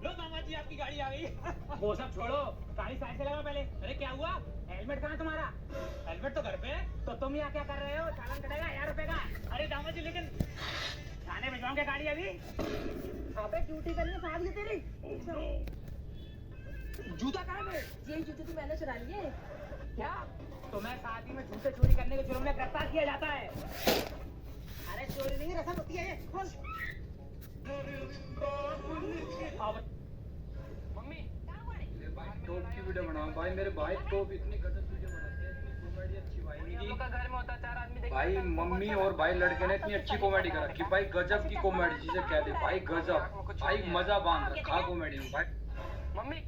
Speaker 4: लो मामा जी, आपकी गाड़ी आ गई। वो सब छोड़ो, गाड़ी साइड से लगाओ पहले। अरे क्या हुआ? हेलमेट कहाँ है तुम्हारा? हेलमेट तो घर पे है। तो तुम यहाँ क्या कर रहे हो? चालान कटेगा 1000 रुपए का। अरे दामा जी, लेकिन थाने भिजवाऊंगे गाड़ी अभी। अबे ड्यूटी करनी है साहब, ये तेरी। जूता कहाँ है?
Speaker 8: यही जूते तो मैंने चुरा लिए।
Speaker 4: क्या? तुम्हें शादी में जूते चोरी करने के जुर्म में गिरफ्तार किया जाता है।
Speaker 7: अरे चोरी नहीं, रसम होती है ये।
Speaker 4: मम्मी,
Speaker 10: टॉप की वीडियो बनाओ भाई, मेरे भाई टॉप इतनी गजब वीडियो बनाते हैं, इतनी कॉमेडी अच्छी भाई
Speaker 4: हम लोग का घर में होता 4 आदमी देख।
Speaker 10: भाई मम्मी और भाई लड़के ने इतनी अच्छी कॉमेडी कर रखी भाई, गजब की कॉमेडी जिसे कहते भाई, गजब भाई, मजा बांध रखा कॉमेडी में भाई।
Speaker 4: मम्मी,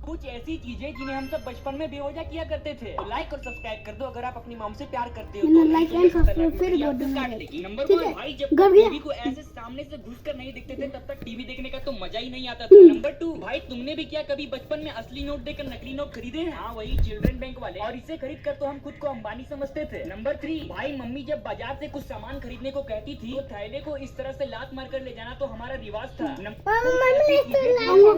Speaker 4: कुछ ऐसी चीजें जिन्हें हम सब बचपन में बेवजह किया करते थे। तो लाइक और सब्सक्राइब कर दो अगर आप अपनी मॉम से प्यार करते हो।
Speaker 1: मैंने लाइक एंड सब्सक्राइब फिर बोल दूंगा।
Speaker 4: नंबर
Speaker 1: ठीक
Speaker 4: 1,
Speaker 1: है,
Speaker 4: भाई जब
Speaker 1: कर दिया।
Speaker 4: टीवी को ऐसे सामने से घुसकर नहीं दिखते थे तब तक टीवी देखने का तो मजा ही नहीं आता था। नंबर 2, भाई तुमने भी क्या कभी बचपन में असली नोट देकर नकली नोट खरीदे हैं? हाँ, वही चिल्ड्रन बैंक वाले। और इसे खरीद कर तो हम खुद को अंबानी समझते थे। नंबर 3, भाई मम्मी जब बाजार से कुछ सामान खरीदने को कहती थी तो थैले को इस तरह से लात मार कर ले जाना तो हमारा रिवाज था।
Speaker 1: अङ्ग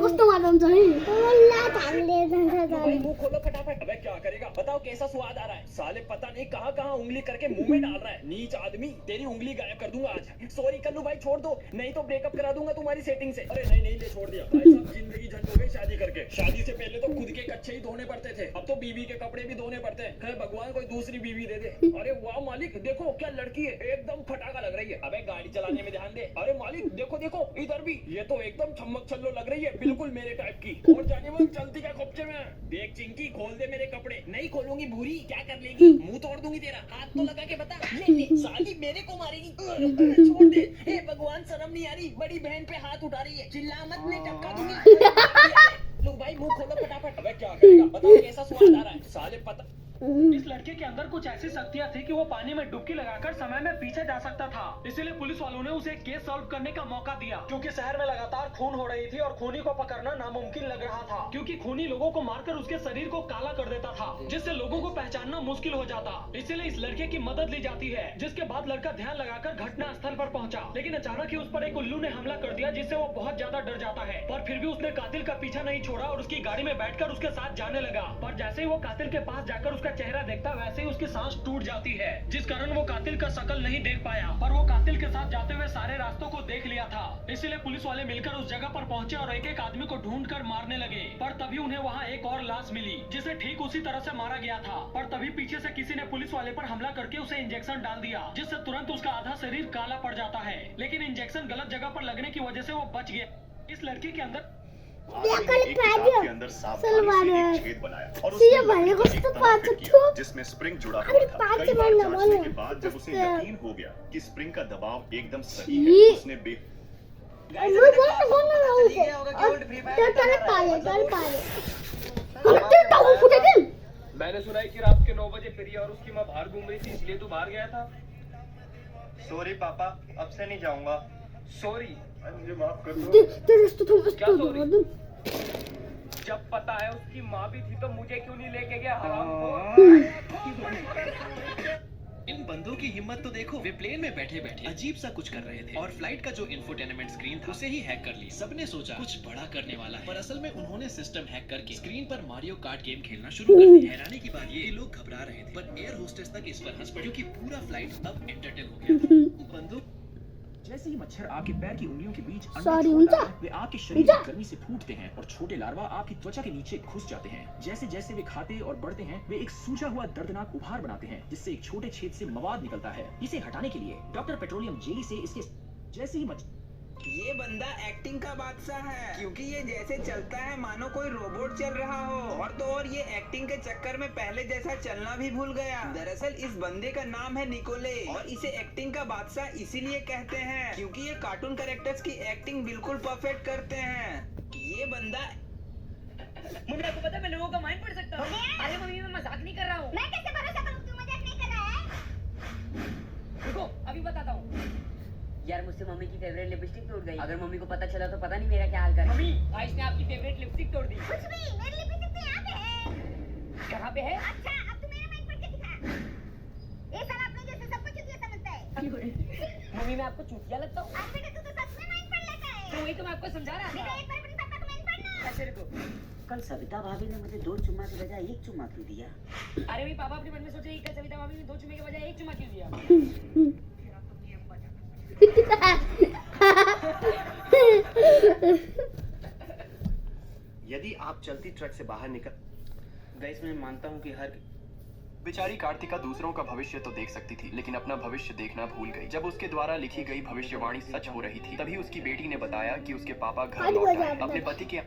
Speaker 1: कस्तो मजा आउँछ है।
Speaker 4: मुंह खोलो फटाफट। अबे क्या करेगा? बताओ कैसा स्वाद आ रहा है? साले पता नहीं कहाँ कहाँ उंगली करके मुंह में डाल रहा है। नीच आदमी, तेरी उंगली गायब कर दूंगा आज। सॉरी कल्लू भाई, छोड़ दो, नहीं तो ब्रेकअप करा दूंगा तुम्हारी सेटिंग से। अरे नहीं नहीं, ले छोड़ दिया भाई साहब, जिंदगी झंड हो गई शादी करके। शादी से पहले तो खुद के कच्चे ही धोने पड़ते थे, अब तो बीवी के कपड़े भी धोने पड़ते हैं। है भगवान कोई दूसरी बीवी दे दे। अरे वाह मालिक, देखो क्या लड़की है, एकदम फटाका लग रही है। अबे गाड़ी चलाने में ध्यान दे। अरे मालिक देखो देखो, इधर भी, ये तो एकदम छमक छल्लो लग रही है, बिल्कुल मेरे टाइप की। और जाने वो चलती का खोपचे में। देख चिंकी, खोल दे मेरे कपड़े। नहीं खोलूंगी भूरी, क्या कर लेगी? मुंह तोड़ दूंगी तेरा। हाथ तो लगा के बता। ले साली मेरे को मारेगी। छोड़ दे। हे भगवान, शर्म नहीं आ रही? बड़ी बहन पे हाथ उठा रही है, चिल्ला मत, नहीं टपका दूंगी। लो भाई मुंह खोलो फटाफट। अबे क्या करेगा? बताओ कैसा स्वाद आ रहा है? साले पता। इस लड़के के अंदर कुछ ऐसी शक्तियां थी कि वो पानी में डुबकी लगाकर समय में पीछे जा सकता था। इसीलिए पुलिस वालों ने उसे केस सॉल्व करने का मौका दिया, क्योंकि शहर में लगातार खून हो रही थी और खूनी को पकड़ना नामुमकिन लग रहा था, क्योंकि खूनी लोगों को मारकर उसके शरीर को काला कर देता था, जिससे लोगों को पहचानना मुश्किल हो जाता। इसीलिए इस लड़के की मदद ली जाती है, जिसके बाद लड़का ध्यान लगाकर घटना स्थल पर पहुंचा। लेकिन अचानक ही उस पर एक उल्लू ने हमला कर दिया, जिससे वो बहुत ज्यादा डर जाता है। पर फिर भी उसने कातिल का पीछा नहीं छोड़ा और उसकी गाड़ी में बैठकर उसके साथ जाने लगा। पर जैसे ही वो कातिल के पास जाकर उसका चेहरा देखता वैसे ही उसकी सांस टूट जाती है, जिस कारण वो कातिल का शकल नहीं देख पाया। पर वो कातिल के साथ जाते हुए सारे रास्तों को देख लिया था, इसीलिए पुलिस वाले मिलकर उस जगह पर पहुंचे और एक एक आदमी को ढूंढ कर मारने लगे। पर तभी उन्हें वहाँ एक और लाश मिली, जिसे ठीक उसी तरह से मारा गया था। पर तभी पीछे से किसी ने पुलिस वाले पर हमला करके उसे इंजेक्शन डाल दिया, जिससे तुरंत उसका आधा शरीर काला पड़ जाता है। लेकिन इंजेक्शन गलत जगह पर लगने की वजह से वो बच गया। इस लड़की के अंदर
Speaker 9: के अंदर सावधानी से एक छेद बनाया और
Speaker 1: सीधे
Speaker 9: उसमें
Speaker 1: भरने को
Speaker 9: लकड़ी का
Speaker 1: तो
Speaker 9: एक
Speaker 1: पाँच
Speaker 9: तनाव फिट
Speaker 1: छो।
Speaker 9: किया, जिसमें स्प्रिंग जुड़ा हुआ था। कई बार जांचने के बाद जब उसे यकीन हो गया कि स्प्रिंग का दबाव एकदम सही है, उसने
Speaker 10: मैंने सुना है कि रात के 9 बजे प्रिया और उसकी माँ बाहर घूम रही थी, इसलिए तू बाहर गया था।
Speaker 7: सॉरी पापा, अब से नहीं जाऊंगा।
Speaker 10: सॉरी?
Speaker 9: मुझे माफ कर दो।
Speaker 10: क्या सॉरी? जब पता है उसकी माँ भी थी तो मुझे क्यों नहीं लेके गया हरामखोर?
Speaker 3: इन बंदों की हिम्मत तो देखो, वे प्लेन में बैठे बैठे अजीब सा कुछ कर रहे थे और फ्लाइट का जो इंफोटेनमेंट स्क्रीन था उसे ही हैक कर लिया। सबने सोचा कुछ बड़ा करने वाला है, पर असल में उन्होंने सिस्टम हैक करके स्क्रीन पर मारियो कार्ट गेम खेलना शुरू कर दिया। हैरानी की बात ये लोग घबरा रहे थे, पर एयर होस्टेस तक इस पर हंस पड़ी, क्योंकि पूरा फ्लाइट अब एंटरटेन हो गया था। बंदों
Speaker 11: जैसे ही मच्छर आपके पैर की उंगलियों के बीच अंडे
Speaker 1: Sorry,
Speaker 11: छोड़ता
Speaker 1: उनका?
Speaker 11: है, वे आपके शरीर की गर्मी से फूटते हैं और छोटे लार्वा आपकी त्वचा के नीचे घुस जाते हैं। जैसे जैसे वे खाते और बढ़ते हैं, वे एक सूजा हुआ दर्दनाक उभार बनाते हैं, जिससे एक छोटे छेद से मवाद निकलता है। इसे हटाने के लिए डॉक्टर पेट्रोलियम जेली से इसके जैसे ही
Speaker 7: ये बंदा एक्टिंग का बादशाह है, क्योंकि ये जैसे चलता है मानो कोई रोबोट चल रहा हो। और तो और ये एक्टिंग के चक्कर में पहले जैसा चलना भी भूल गया। दरअसल इस बंदे का नाम है निकोले और इसे एक्टिंग का बादशाह इसीलिए कहते हैं क्योंकि ये कार्टून कैरेक्टर्स की एक्टिंग बिल्कुल परफेक्ट करते हैं। ये बंदा
Speaker 8: मम्मी आपको पता है मैं लोगों का माइंड पढ़ सकता हूँ। अरे मम्मी मैं मजाक नहीं कर रहा हूँ। मैं कैसे भरोसा करूँ तू मजाक नहीं कर रहा है? रुको अभी बताता हूँ।
Speaker 12: यार मुझसे मम्मी की फेवरेट लिपस्टिक टूट गई। अगर मम्मी को पता चला तो पता नहीं मेरा क्या हाल करेगी।
Speaker 8: मम्मी आयुष ने आपकी फेवरेट लिपस्टिक तोड़ दी।
Speaker 2: कुछ भी, मेरी लिपस्टिक तो यहाँ पे है।
Speaker 8: कहाँ पे है?
Speaker 2: अच्छा अब तू मेरा माइक पढ़ के दिखा। ये साला अपने जैसे सबको चुतिया समझता है।
Speaker 8: मम्मी मैं आपको चूतिया लगता हूँ?
Speaker 2: आज बेटा तू तो सच में माइक पढ़ लेता है।
Speaker 8: तो वही तो मैं आपको समझा रहा
Speaker 2: बेटा
Speaker 8: था।
Speaker 2: एक बार अपने पापा को माइक पढ़ना।
Speaker 8: ऐसे रुको।
Speaker 12: कल सविता भाभी ने मुझे 2 चुम्मा की बजाय 1 चुम्मा क्यों दिया?
Speaker 8: अरे मेरी पापा अपने मन में सोचे कि कल सविता भाभी ने 2 चुम्मे के बजाय 1 चुम्मा क्यों दिया?
Speaker 9: यदि आप चलती ट्रक से बाहर निकल
Speaker 11: गाइस, मैं मानता हूँ कि हर
Speaker 13: बेचारी कार्तिका दूसरों का भविष्य तो देख सकती थी, लेकिन अपना भविष्य देखना भूल गई। जब उसके द्वारा लिखी गई भविष्यवाणी सच हो रही थी, तभी उसकी बेटी ने बताया कि उसके पापा घर लौट आए। अपने पति के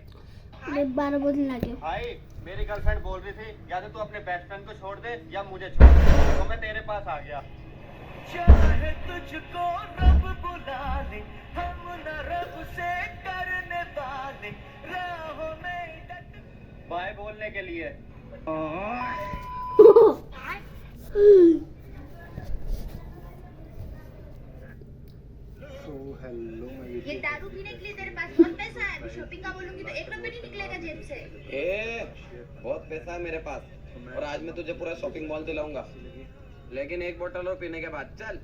Speaker 1: 12 बजने लगे।
Speaker 7: भाई मेरी गर्लफ्रेंड बोल रही थी या तो तू अपने बेस्ट फ्रेंड को छोड़ दे या मुझे छोड़ दे, तो मैं तेरे पास आ गया। चाहे तुझको रब बुला ले, हम न रब से करने वाले, राहों में बाय बोलने के लिए।
Speaker 8: ये दारू पीने के लिए तेरे पास बहुत पैसा है। अभी शॉपिंग का बोलूंगी तो 1 रुपए नहीं निकलेगा जेब से।
Speaker 7: बहुत पैसा है मेरे पास और आज मैं तुझे पूरा शॉपिंग मॉल दिलाऊंगा, लेकिन 1 बोतल और पीने के बाद चल।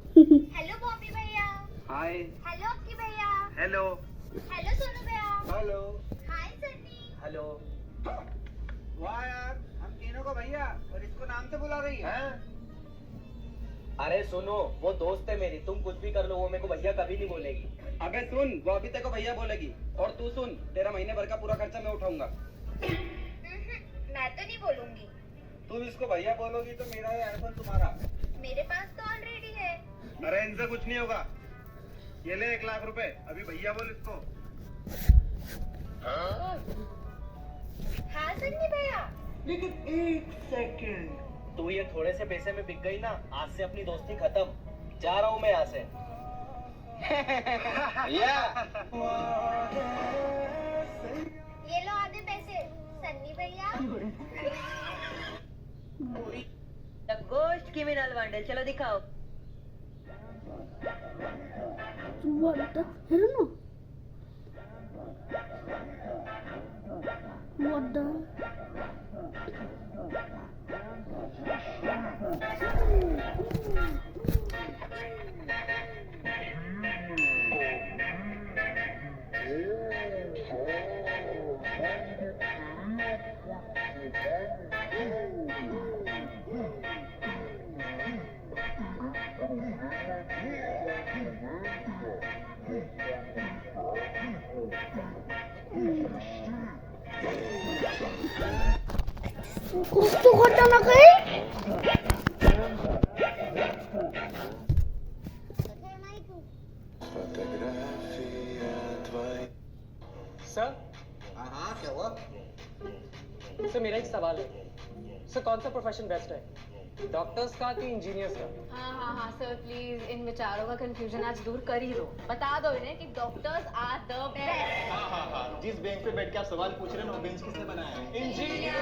Speaker 2: हेलो बॉबी भैया।
Speaker 7: हाय।
Speaker 2: हेलो अक्की भैया।
Speaker 7: हेलो।
Speaker 2: हेलो सोनू भैया।
Speaker 7: हेलो।
Speaker 2: हाय सन्नी।
Speaker 7: हेलो। वाह यार, हम तीनों को भैया और इसको नाम से बुला रही है।
Speaker 11: अरे सुनो, वो दोस्त है मेरी, तुम कुछ भी कर लो वो मेरे को भैया कभी नहीं बोलेगी।
Speaker 7: अबे सुन, वो अभी तेरे को भैया बोलेगी और तू सुन, तेरा महीने भर का पूरा खर्चा मैं उठाऊंगा।
Speaker 8: मैं तो नहीं बोलूंगी।
Speaker 7: तुम इसको भैया बोलोगी तो मेरा ये आईफोन तुम्हारा।
Speaker 8: मेरे पास तो ऑलरेडी है।
Speaker 7: अरे इनसे कुछ नहीं होगा। ये ले 1 लाख रुपए, अभी भैया बोल इसको।
Speaker 8: हाँ सन्नी भैया।
Speaker 7: लेकिन 1 सेकंड,
Speaker 11: तू ये थोड़े से पैसे में बिक गई ना, आज से अपनी दोस्ती खत्म। जा रहा हूँ मैं यहाँ से।
Speaker 2: ये लो आधे पैसे सन्नी भैया।
Speaker 12: द गोस्ट क्रिमिनल बंडल, चलो दिखाओ।
Speaker 1: What the? I don't know. What the? कुछ तो खतरनाक है।
Speaker 4: सर
Speaker 5: हाँ क्या हुआ?
Speaker 4: सर मेरा एक सवाल है सर, कौन सा प्रोफेशन बेस्ट है, डॉक्टर्स का कि इंजीनियर्स का?
Speaker 14: हाँ सर प्लीज इन विचारों का कंफ्यूजन आज दूर कर ही दो। बता दो इन्हें कि डॉक्टर्स आर द बेस्ट।
Speaker 9: हाँ जिस बेंच पे बैठ के आप सवाल पूछ रहे हैं वो बेंच किसने बनाया है?
Speaker 4: इंजीनियर।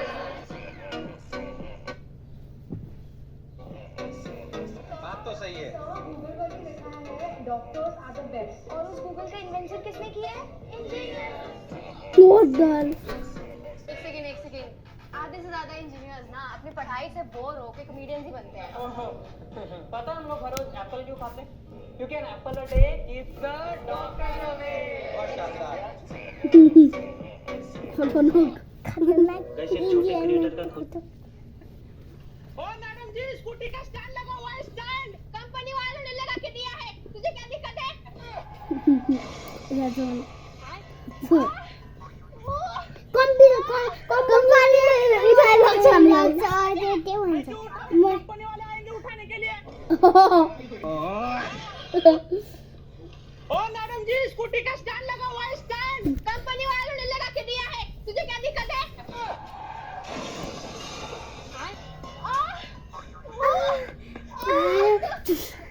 Speaker 5: बात तो सही है।
Speaker 14: Doctors are the best. और उस गूगल का इन्वेंशन किसने किया है? इंजीनियर। एक सेकेंड आधे से ज्यादा इंजीनियर्स ना अपनी पढ़ाई से बोर होके कॉमेडियंस ही बनते हैं।
Speaker 4: पता है हम लोग हर रोज एप्पल क्यों खाते हैं? क्योंकि an apple a day keeps the doctor away.
Speaker 5: बहुत शानदार।
Speaker 8: ओ मैडम जी स्कूटी का स्टैंड लगा हुआ है, स्टैंड कंपनी वालों ने लगा के दिया है, तुझे क्या दिक्कत है? कंपनी वाले आएंगे उठाने के लिए। ओ मैडम जी स्कूटी का स्टैंड लगा हुआ है, स्टैंड कंपनी वालों ने लगा के दिया है, तुझे क्या दिक्कत है?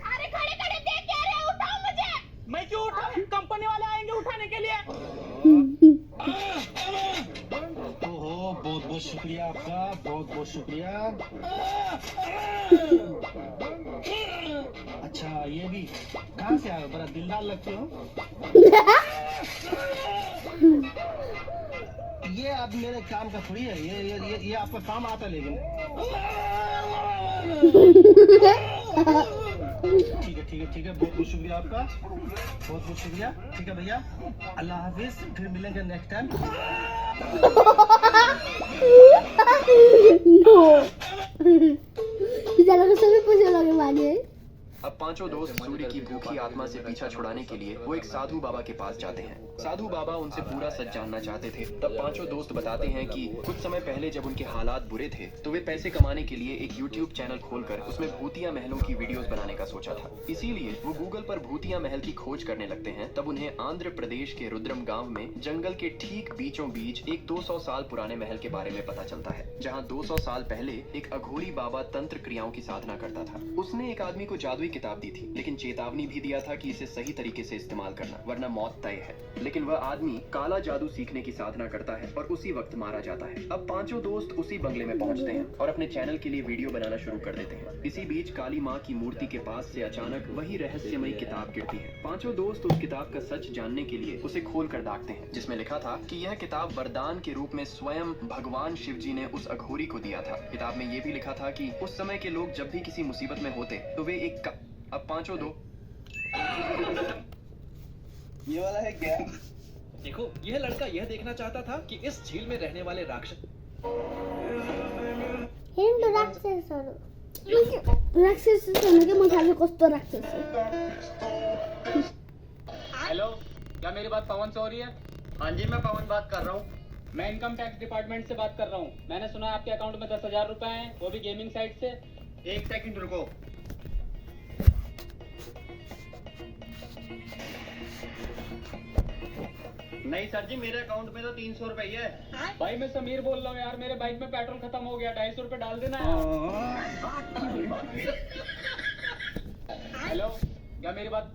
Speaker 8: अरे खड़े खड़े देख क्या रहे हो, उठाओ मुझे। मैं क्यों उठाऊं, कंपनी वाले आएंगे उठाने के लिए।
Speaker 9: ओहो बहुत बहुत शुक्रिया आपका, बहुत बहुत शुक्रिया। अच्छा ये भी कहाँ से आए हो? बड़ा दिलदार लगते हो। ये अब मेरे काम का थोड़ी है, ये आपका काम आता है लेकिन। ठीक है बहुत बहुत शुक्रिया आपका, बहुत बहुत शुक्रिया। ठीक है भैया, अल्लाह हाफिज, फिर मिलेंगे नेक्स्ट टाइम।
Speaker 13: अब पांचों दोस्त सूर्य की भूखी आत्मा से पीछा छुड़ाने के लिए वो एक साधु बाबा के पास जाते हैं। साधु बाबा उनसे पूरा सच जानना चाहते थे। तब पांचों दोस्त बताते हैं कि कुछ समय पहले जब उनके हालात बुरे थे तो वे पैसे कमाने के लिए एक YouTube चैनल खोलकर उसमें भूतिया महलों की वीडियोस बनाने का सोचा था। इसीलिए वो गूगल पर भूतिया महल की खोज करने लगते हैं। तब उन्हें आंध्र प्रदेश के रुद्रम गांव में जंगल के ठीक बीचों बीच एक 200 साल पुराने महल के बारे में पता चलता है, जहाँ 200 साल पहले एक अघोरी बाबा तंत्र क्रियाओं की साधना करता था। उसने एक आदमी को जादुई किताब दी थी, लेकिन चेतावनी भी दिया था कि इसे सही तरीके से इस्तेमाल करना वरना मौत तय है। लेकिन वह आदमी काला जादू सीखने की साधना करता है और उसी वक्त मारा जाता है। अब पांचों दोस्त उसी बंगले में पहुंचते हैं और अपने चैनल के लिए वीडियो बनाना शुरू कर देते हैं। इसी बीच काली माँ की मूर्ति के पास से अचानक वही रहस्यमयी किताब गिरती है। पांचों दोस्त उस किताब का सच जानने के लिए उसे खोल कर दागते हैं, जिसमें लिखा था कि यह किताब वरदान के रूप में स्वयं भगवान शिव जी ने उस अघोरी को दिया था। किताब में ये भी लिखा था कि उस समय के लोग जब भी किसी मुसीबत में होते तो वे एक अब पांचों दो
Speaker 6: ये वाला है क्या?
Speaker 3: देखो यह लड़का यह देखना चाहता था कि इस झील में रहने वाले राक्षस
Speaker 4: हेलो, क्या मेरी बात पवन से हो रही है?
Speaker 6: हाँ जी मैं पवन बात कर रहा हूँ।
Speaker 4: मैं इनकम टैक्स डिपार्टमेंट से बात कर रहा हूँ। मैंने सुना आपके अकाउंट में 10,000 रुपए हैं, वो भी गेमिंग साइट से।
Speaker 6: एक सेकंड रुको। नहीं सर जी मेरे अकाउंट में तो 300 रुपए है।
Speaker 4: भाई मैं समीर बोल रहा हूँ यार, मेरे बाइक में पेट्रोल खत्म हो गया, 250 रुपए डाल देना यार। हेलो, क्या मेरी बात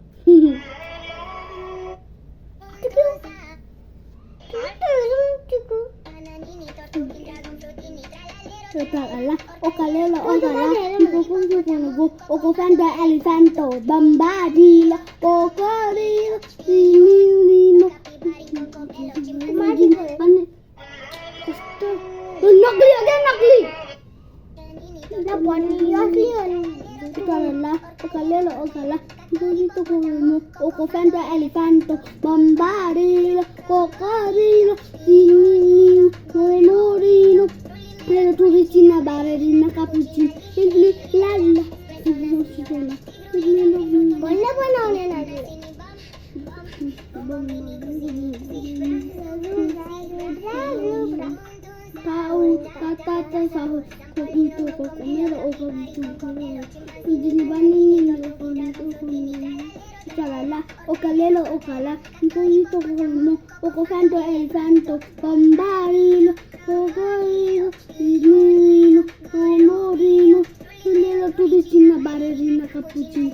Speaker 1: Chalala, Ocalelo, Ocala, Punto Gorno, Ocofanto, Elefanto, Bambarino, Ogoino, Igno, Omorino, Filero, Tudicina, Barrerina, Capucci,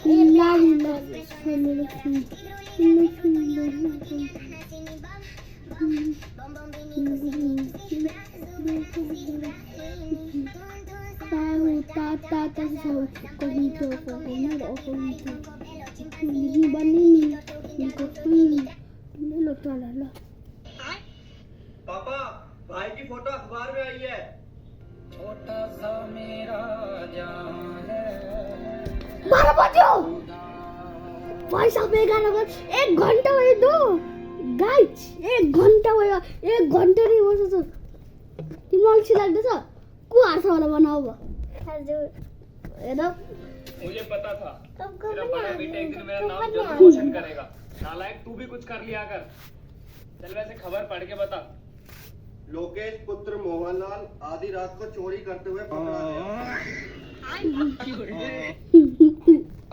Speaker 1: Lila,
Speaker 10: पापा, भाई की फोटो अखबार में आई है। छोटा सा मेरा जान है।
Speaker 1: 12 बज्यो भाई साहब 11 बज 1 घन्टा भयो दो गाइस 1 घन्टा भयो 1 घन्टा नै बस्छ तिमीलाई अल्छी लाग्दैछ को आशावाला बनाऊ हजुर हेर
Speaker 10: मुझे पता था मेरा बड़ा बेटा एक दिन मेरा नाम जरूर रोशन करेगा। नालायक तू भी कुछ कर लिया कर। चल वैसे खबर पढ़ के बता।
Speaker 9: लोकेश पुत्र मोहनलाल आधी रात को चोरी करते हुए पकड़ा गया।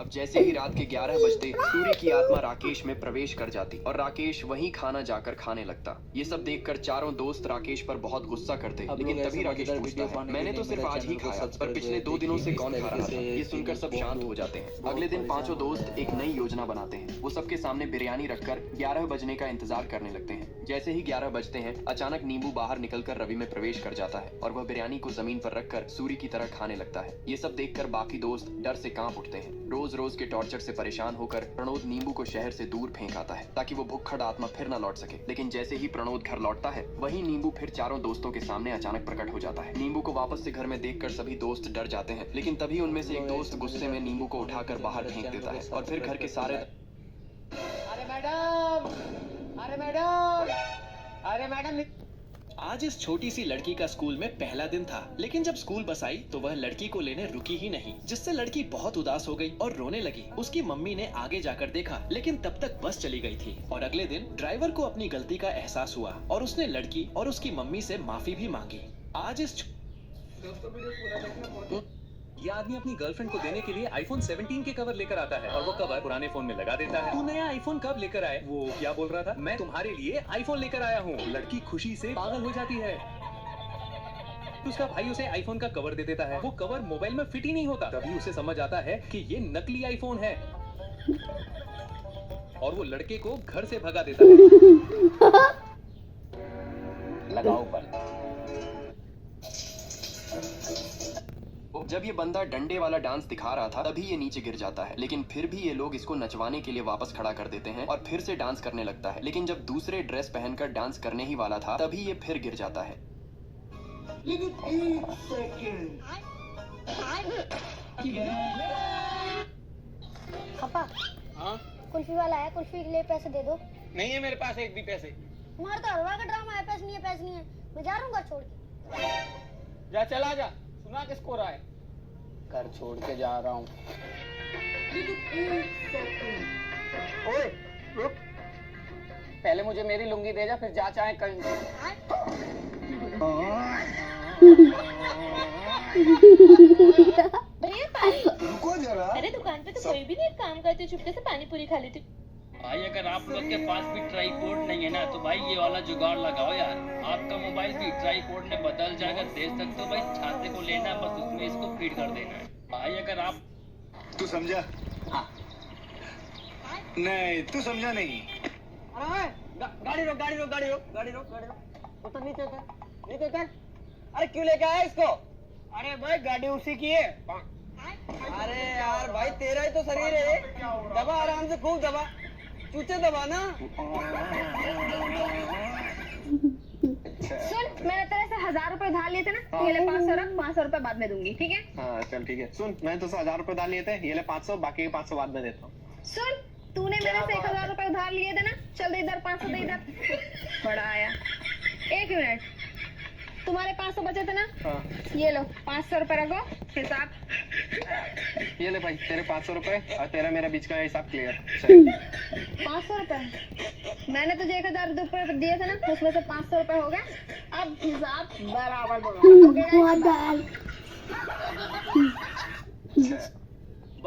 Speaker 13: अब जैसे ही रात के 11 बजते सूर्य की आत्मा राकेश में प्रवेश कर जाती और राकेश वहीं खाना जाकर खाने लगता। ये सब देखकर चारों दोस्त राकेश पर बहुत गुस्सा करते, लेकिन तभी राकेश पूछता है, मैंने तो सिर्फ आज ही खाया, पर पिछले 2 दिनों से कौन खा रहा था? ये सुनकर सब शांत हो जाते हैं। अगले दिन पांचों दोस्त एक नई योजना बनाते हैं। वो सबके सामने बिरयानी रखकर 11 बजने का इंतजार करने लगते हैं। जैसे ही 11 बजते हैं, अचानक नींबू बाहर निकलकर रवि में प्रवेश कर जाता है और वह बिरयानी को जमीन पर रखकर सूर्य की तरह खाने लगता है। ये सब देखकर बाकी दोस्त डर से कांप उठते हैं। रोज रोज के टॉर्चर से परेशान होकर प्रणोद नींबू को शहर से दूर फेंक आता है ताकि वो भुक्खड़ आत्मा फिर न लौट सके। लेकिन जैसे ही प्रणोद घर लौटता है, वही नींबू फिर चारों दोस्तों के सामने अचानक प्रकट हो जाता है। नींबू को वापस से घर में देखकर सभी दोस्त डर जाते हैं, लेकिन तभी उनमें से एक दोस्त गुस्से में नींबू को उठाकर बाहर फेंक देता है और फिर घर के सारे
Speaker 3: अरे मैडम आज इस छोटी सी लड़की का स्कूल में पहला दिन था, लेकिन जब स्कूल बस आई तो वह लड़की को लेने रुकी ही नहीं, जिससे लड़की बहुत उदास हो गई और रोने लगी। उसकी मम्मी ने आगे जाकर देखा, लेकिन तब तक बस चली गई थी। और अगले दिन ड्राइवर को अपनी गलती का एहसास हुआ और उसने लड़की और उसकी मम्मी से माफी भी मांगी। आज इस ये आदमी अपनी गर्लफ्रेंड को देने के लिए आईफोन 17 के कवर लेकर आता है और वो कवर पुराने फोन में लगा देता है। तू नया आईफोन कब लेकर आए? वो क्या बोल रहा था? मैं तुम्हारे लिए आईफोन लेकर आया हूँ। लड़की खुशी से पागल हो जाती है। उसका भाई उसे आईफोन का कवर दे देता है। वो कवर मोबाइल में फिट ही नहीं होता। तभी उसे समझ आता है कि ये नकली आईफोन है और वो लड़के को घर से भगा देता है।
Speaker 13: लगाओ पर। जब ये बंदा डंडे वाला डांस दिखा रहा था, तभी ये नीचे गिर जाता है, लेकिन फिर भी ये लोग इसको नचवाने के लिए वापस खड़ा कर देते हैं और फिर से डांस करने लगता है। लेकिन जब दूसरे ड्रेस पहनकर डांस करने ही वाला था, तभी ये फिर गिर जाता है।
Speaker 2: पापा
Speaker 10: हाँ?
Speaker 2: कुल्फी वाला है, कुल्फी के लिए पैसे दे दो।
Speaker 10: नहीं है मेरे पास एक भी पैसे।
Speaker 2: तुम्हारा तो हर बार का ड्रामा है, पैसे नहीं है, पैसे नहीं है। मैं जा रहा हूँ घर छोड़ के।
Speaker 10: जा चला जा, सुना किसको रहा है? घर छोड़ के जा रहा हूँ। ओए रुक, पहले मुझे मेरी लुंगी दे जा, फिर जा चाहे कहीं।
Speaker 9: रुको जरा।
Speaker 14: अरे दुकान पे तो कोई भी नहीं काम करते, चुपके से पानी पूरी खा लेती।
Speaker 4: भाई अगर आप लोग के पास भी ट्राईपोड नहीं है ना, तो भाई ये वाला जुगाड़ लगाओ यार। आपका मोबाइल भी ट्राईपोड में बदल जाएगा। देश तक तो भाई छाते को लेना, बस उसमें इसको फीड कर देना है। भाई अगर आप
Speaker 9: तू समझा? हाँ। नहीं तू समझा नहीं।
Speaker 10: गाड़ी रोक, गाड़ी रोक, गाड़ी रोक, गाड़ी रोक, गाड़ी रोक। उतर, नीचे उतर, नीचे उतर। अरे क्यों लेके आया इसको? अरे भाई गाड़ी उसी की है। अरे यार भाई तेरा ही तो शरीर है, दबा आराम से, खूब दबा, चूचे दबा ना।
Speaker 14: सुन, मैंने तेरे से 1000 रुपए उधार लिए थे ना, ये ले 500 रख, 500 रुपए बाद में दूंगी, ठीक है?
Speaker 10: हाँ चल ठीक है। सुन, मैंने तो 1000 रुपए उधार लिए थे, ये ले 500, बाकी के 500 बाद में देता हूँ।
Speaker 14: सुन, तूने मेरे से 1000 रुपए उधार लिए थे ना, चल दे इधर 500 दे इधर। बड़ा आया। 1 मिनट, तुम्हारे 500 बचे थे ना?
Speaker 10: हाँ।
Speaker 14: ये लो 500 रुपए रखो, हिसाब।
Speaker 10: ये ले भाई तेरे 500 रुपए और तेरा मेरा बीच का हिसाब क्लियर।
Speaker 14: 500 रुपए मैंने तुझे 1000 रुपए दिए थे ना, उसमें से 500 रुपए हो गए। अब हिसाब बराबर बोलो।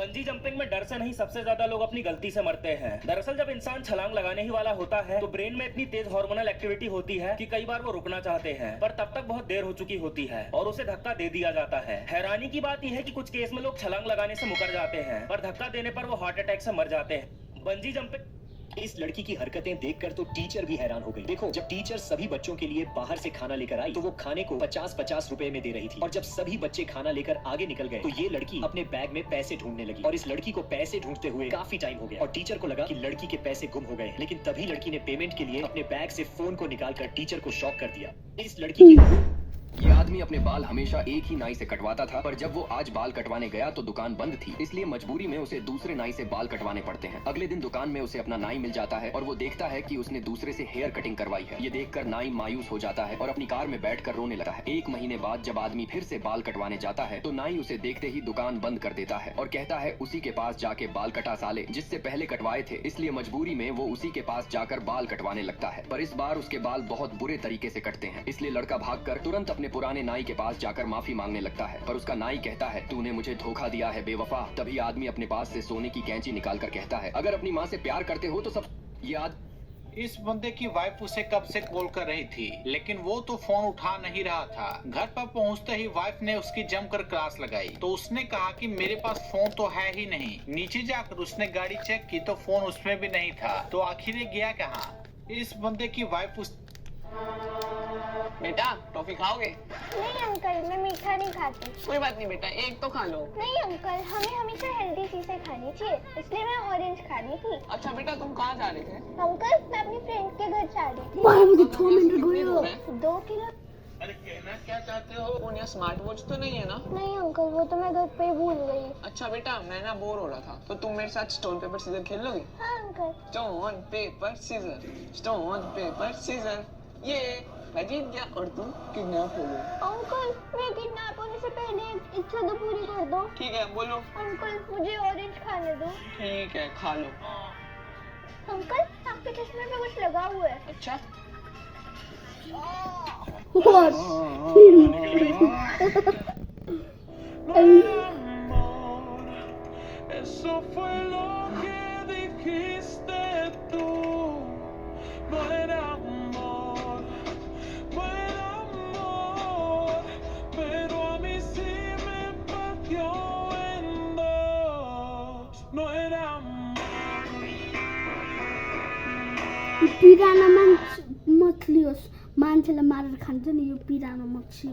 Speaker 4: बंजी जंपिंग में डर से नहीं सबसे ज्यादा लोग अपनी गलती से मरते हैं। दरअसल जब इंसान छलांग लगाने ही वाला होता है तो ब्रेन में इतनी तेज हार्मोनल एक्टिविटी होती है कि कई बार वो रुकना चाहते हैं, पर तब तक बहुत देर हो चुकी होती है और उसे धक्का दे दिया जाता है। हैरानी की बात यह है कि कुछ केस में लोग छलांग लगाने से मुकर जाते हैं, पर धक्का देने पर वो हार्ट अटैक से मर जाते हैं। बंजी जंपिंग
Speaker 11: इस लड़की की हरकतें देखकर तो टीचर भी हैरान हो गई। देखो, जब टीचर सभी बच्चों के लिए बाहर से खाना लेकर आई तो वो खाने को 50-50 रुपए में दे रही थी, और जब सभी बच्चे खाना लेकर आगे निकल गए तो ये लड़की अपने बैग में पैसे ढूंढने लगी, और इस लड़की को पैसे ढूंढते हुए काफी टाइम हो गया और टीचर को लगा कि लड़की के पैसे गुम हो गए। लेकिन तभी लड़की ने पेमेंट के लिए अपने बैग से फोन को निकालकर टीचर को शॉक कर दिया। इस लड़की की
Speaker 13: ये आदमी अपने बाल हमेशा एक ही नाई से कटवाता था, पर जब वो आज बाल कटवाने गया तो दुकान बंद थी, इसलिए मजबूरी में उसे दूसरे नाई से बाल कटवाने पड़ते हैं। अगले दिन दुकान में उसे अपना नाई मिल जाता है और वो देखता है कि उसने दूसरे से हेयर कटिंग करवाई है। ये देखकर नाई मायूस हो जाता है और अपनी कार में बैठकर रोने लगता है। 1 महीने बाद जब आदमी फिर से बाल कटवाने जाता है तो नाई उसे देखते ही दुकान बंद कर देता है और कहता है उसी के पास जाके बाल कटा साले, जिससे पहले कटवाए थे। इसलिए मजबूरी में वो उसी के पास जाकर बाल कटवाने लगता है, पर इस बार उसके बाल बहुत बुरे तरीके से कटते हैं। इसलिए लड़का भागकर तुरंत अपने पुराने नाई के पास जाकर माफी मांगने लगता है, पर उसका नाई कहता है तूने मुझे धोखा दिया है बेवफा। तभी आदमी अपने पास से सोने की कैंची निकालकर कहता है अगर अपनी माँ से प्यार करते हो तो सब ये
Speaker 15: इस बंदे की वाइफ उसे कब से कॉल कर रही थी, लेकिन वो तो फोन उठा नहीं रहा था। घर पर पहुंचते ही वाइफ ने उसकी जमकर क्लास लगाई, तो उसने कहा कि मेरे पास फोन तो है ही नहीं। नीचे जाकर उसने गाड़ी चेक की तो फोन उसमें भी नहीं था, तो आखिर ये गया कहाँ। इस बंदे की वाइफ उस
Speaker 10: बेटा टॉफी खाओगे?
Speaker 2: नहीं अंकल, मैं मीठा नहीं खाती।
Speaker 10: कोई बात नहीं बेटा, एक तो खा लो।
Speaker 2: नहीं अंकल, हमें हमेशा हेल्दी चीजें खानी चाहिए, इसलिए मैं ऑरेंज खा रही थी।
Speaker 10: अच्छा बेटा, तुम कहाँ जा रहे थे?
Speaker 2: अंकल, मैं अपनी फ्रेंड के घर जा रही थी।
Speaker 1: मुझे 2 मिनट गयो।
Speaker 2: 2 किलो।
Speaker 15: अरे कहना क्या चाहते हो?
Speaker 10: फोन या स्मार्ट वॉच तो नहीं है ना?
Speaker 2: नहीं अंकल, वो तो मैं घर पे भूल गई।
Speaker 10: अच्छा बेटा, मैं ना बोर हो रहा था, तो तुम मेरे साथ स्टोन पेपर सीजर खेल लोगी?
Speaker 2: हाँ uncle.
Speaker 10: Stone paper scissors, stone paper scissors. ये मैं जीत गया और तुम किडनैप हो गए।
Speaker 2: अंकल, मैं किडनैप होने से पहले एक इच्छा तो पूरी कर दो।
Speaker 10: ठीक है, बोलो। अंकल,
Speaker 2: मुझे ऑरेंज खाने दो।
Speaker 10: ठीक है, खा लो।
Speaker 2: अंकल, आपके चश्मे पे कुछ लगा हुआ है।
Speaker 10: अच्छा।
Speaker 4: Eso fue lo que dijiste tú. No era amor, no era amor, pero a mí sí me partió en dos. No era
Speaker 1: पिराना मछली होस्, मान्छेलाई मारेर खान्छ नि यो पिराना मछली।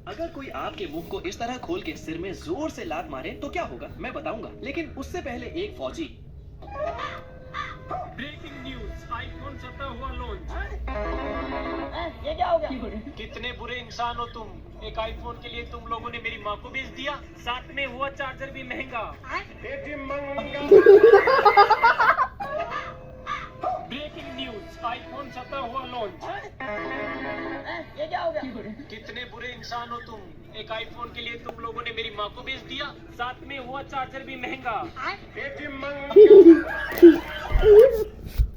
Speaker 11: अगर कोई आपके मुंह को इस तरह खोल के सिर में जोर से लात मारे तो क्या होगा मैं बताऊंगा, लेकिन उससे पहले एक फौजी।
Speaker 4: ब्रेकिंग न्यूज, आईफोन 17 हुआ लॉन्च।
Speaker 10: ये क्या हो गया?
Speaker 4: कितने बुरे इंसान हो तुम, एक आईफोन के लिए तुम लोगों ने मेरी माँ को बेच दिया, साथ में हुआ चार्जर भी महंगा। ब्रेकिंग न्यूज, आईफोन 17 हुआ लॉन्च।
Speaker 10: ये क्या हो गया?
Speaker 4: कितने बुरे इंसान हो तुम, एक आईफोन के लिए तुम लोगों ने मेरी माँ को बेच दिया, साथ में हुआ चार्जर भी महंगा।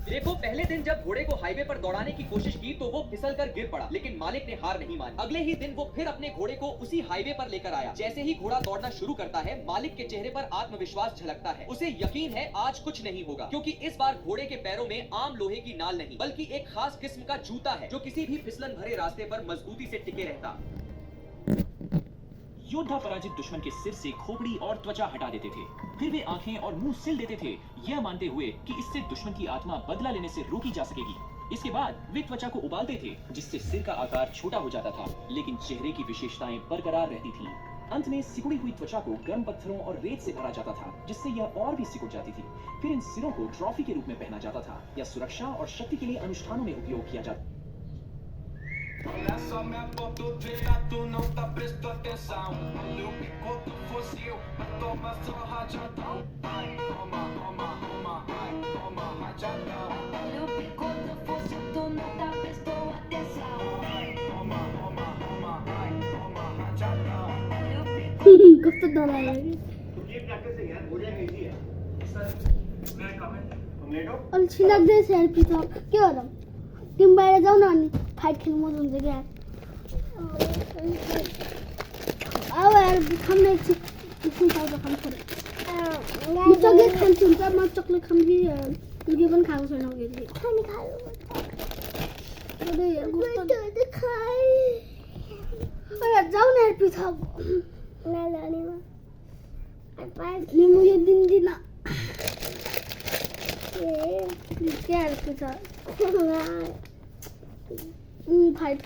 Speaker 3: देखो, पहले दिन जब घोड़े को हाईवे पर दौड़ाने की कोशिश की तो वो फिसल कर गिर पड़ा, लेकिन मालिक ने हार नहीं मानी। अगले ही दिन वो फिर अपने घोड़े को उसी हाईवे पर लेकर आया। जैसे ही घोड़ा दौड़ना शुरू करता है, मालिक के चेहरे पर आत्मविश्वास झलकता है। उसे यकीन है आज कुछ नहीं होगा, क्योंकि इस बार घोड़े के पैरों में आम लोहे की नाल नहीं, बल्कि एक खास किस्म का जूता है जो किसी भी फिसलन भरे रास्ते पर मजबूती से टिके रहता।
Speaker 11: योद्धा पराजित दुश्मन के सिर से खोपड़ी और त्वचा हटा देते थे, फिर वे आंखें और मुंह सिल देते थे, यह मानते हुए कि इससे दुश्मन की आत्मा बदला लेने से रोकी जा सकेगी। इसके बाद वे त्वचा को उबालते थे, जिससे सिर का आकार छोटा हो जाता था, लेकिन चेहरे की विशेषताएं बरकरार रहती थीं। अंत में सिकुड़ी हुई त्वचा को गर्म पत्थरों और रेत से भरा जाता था, जिससे यह और भी सिकुड़ जाती थी। फिर इन सिरों को ट्रॉफी के रूप में पहना जाता था या सुरक्षा और शक्ति के लिए अनुष्ठानों में उपयोग किया जाता।
Speaker 1: कस्तो डरायो अल्छी लाग्दैछ यार पिता, के होला तिमी बाहिर जाऊ न अनि फाइट खेल्नु मजा हुन्छ क्या। अब यार खान एकछिन खाउँछ खानु छोडेँ म चक्लेट खान्छु हुन्छ म चक्लेट खानु कि यो पनि खाएको छैन अघि
Speaker 2: खाने खायो
Speaker 1: जाऊ न यार पिछा नि म यो दिन्दिनँ के यार पिछा फाइट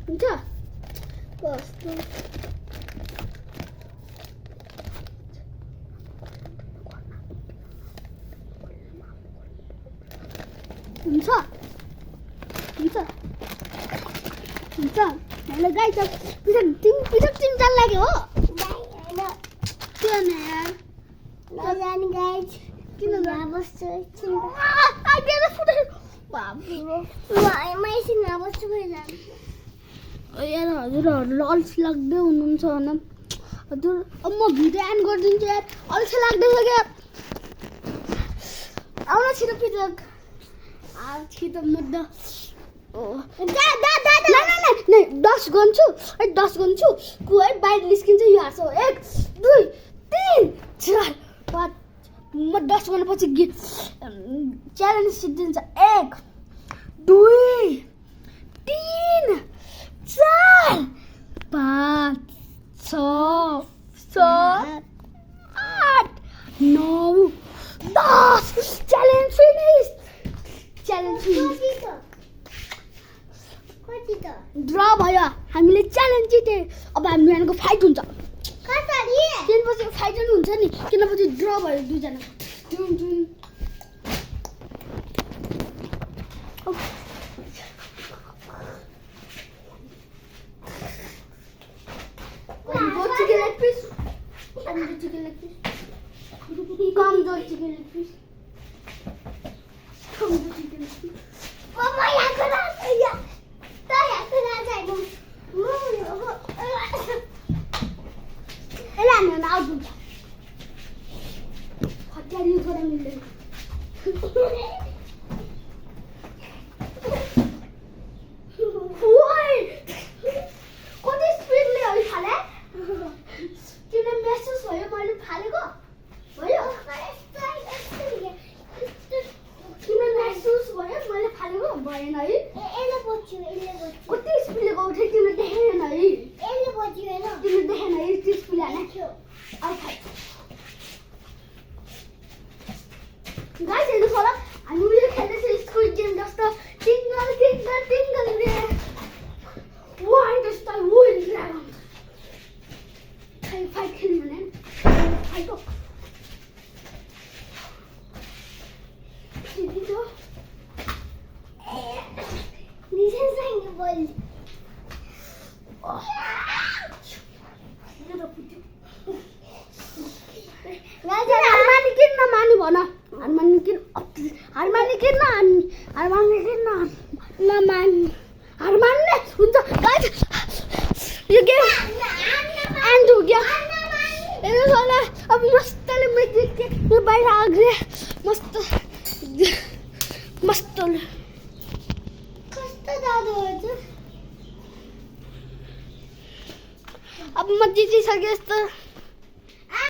Speaker 1: हुन्छ कस्तो हुन्छ हुन्छ हुन्छ हेलो गाइस पिछा चिन्ता लाग्यो हो किन यार
Speaker 2: नजानी गाइस किन बस्छु
Speaker 1: आगे फुटे बाबु
Speaker 2: म एकछिन बस्छु भइजान
Speaker 1: यार हजुरहरू अल्छी लाग्दै हुनुहुन्छ भने हजुर अब म भिडियो एन्ड गरिदिन्छु यार अल्छी लाग्दैछ क्या आउन छिटो पिछा छिटो मुद्दा नहीं 10 गर्छु 10 गर्छु कु है बाहिर निस्किन्छ यो हाँसो 1 2 3 4 5 म 10 गर्नेपछि गीत challenge सिद्धिन्छ 1 2 3 4 5 6 7 8 9 10 challenge finish challenge finish ड्र भयो हामीले च्यालेन्ज जिते अब हामीहरूको फाइट हुन्छ त्यसपछि फाइट पनि हुन्छ नि किनपछि ड्र भयो दुईजना कमजोर चिकन लेग पिस कति स्पिडले हो फाले किन महसुस भयो मैले फालेको भयो किन महसुस भयो मैले फालेको भएन है कति स्पिडले गउँथे तिमीले देखेन है तिमीले देखेन है त्यो स्पिडले गाइस हेर्नु होला हामी उयो खेल्दैछ स्क्विड गेम जस्तो टिङ्गल टिङ्गल टिङ्गल रे वाइ the star will dragon fight खेल्नु भने फाइट हो सिधो
Speaker 2: निसे सँग बोल
Speaker 1: हारमानी किन नमानी भन हारमानी किन नमानी हारमान्ने हुन्छ गाइस यो गेम एन्ड हो गया हेर्नु होला अब मस्तले मैं जित के मैं बाहिर आ गए मस्त
Speaker 2: कस्तो जादु हो
Speaker 1: अब म जितिसके जस्तो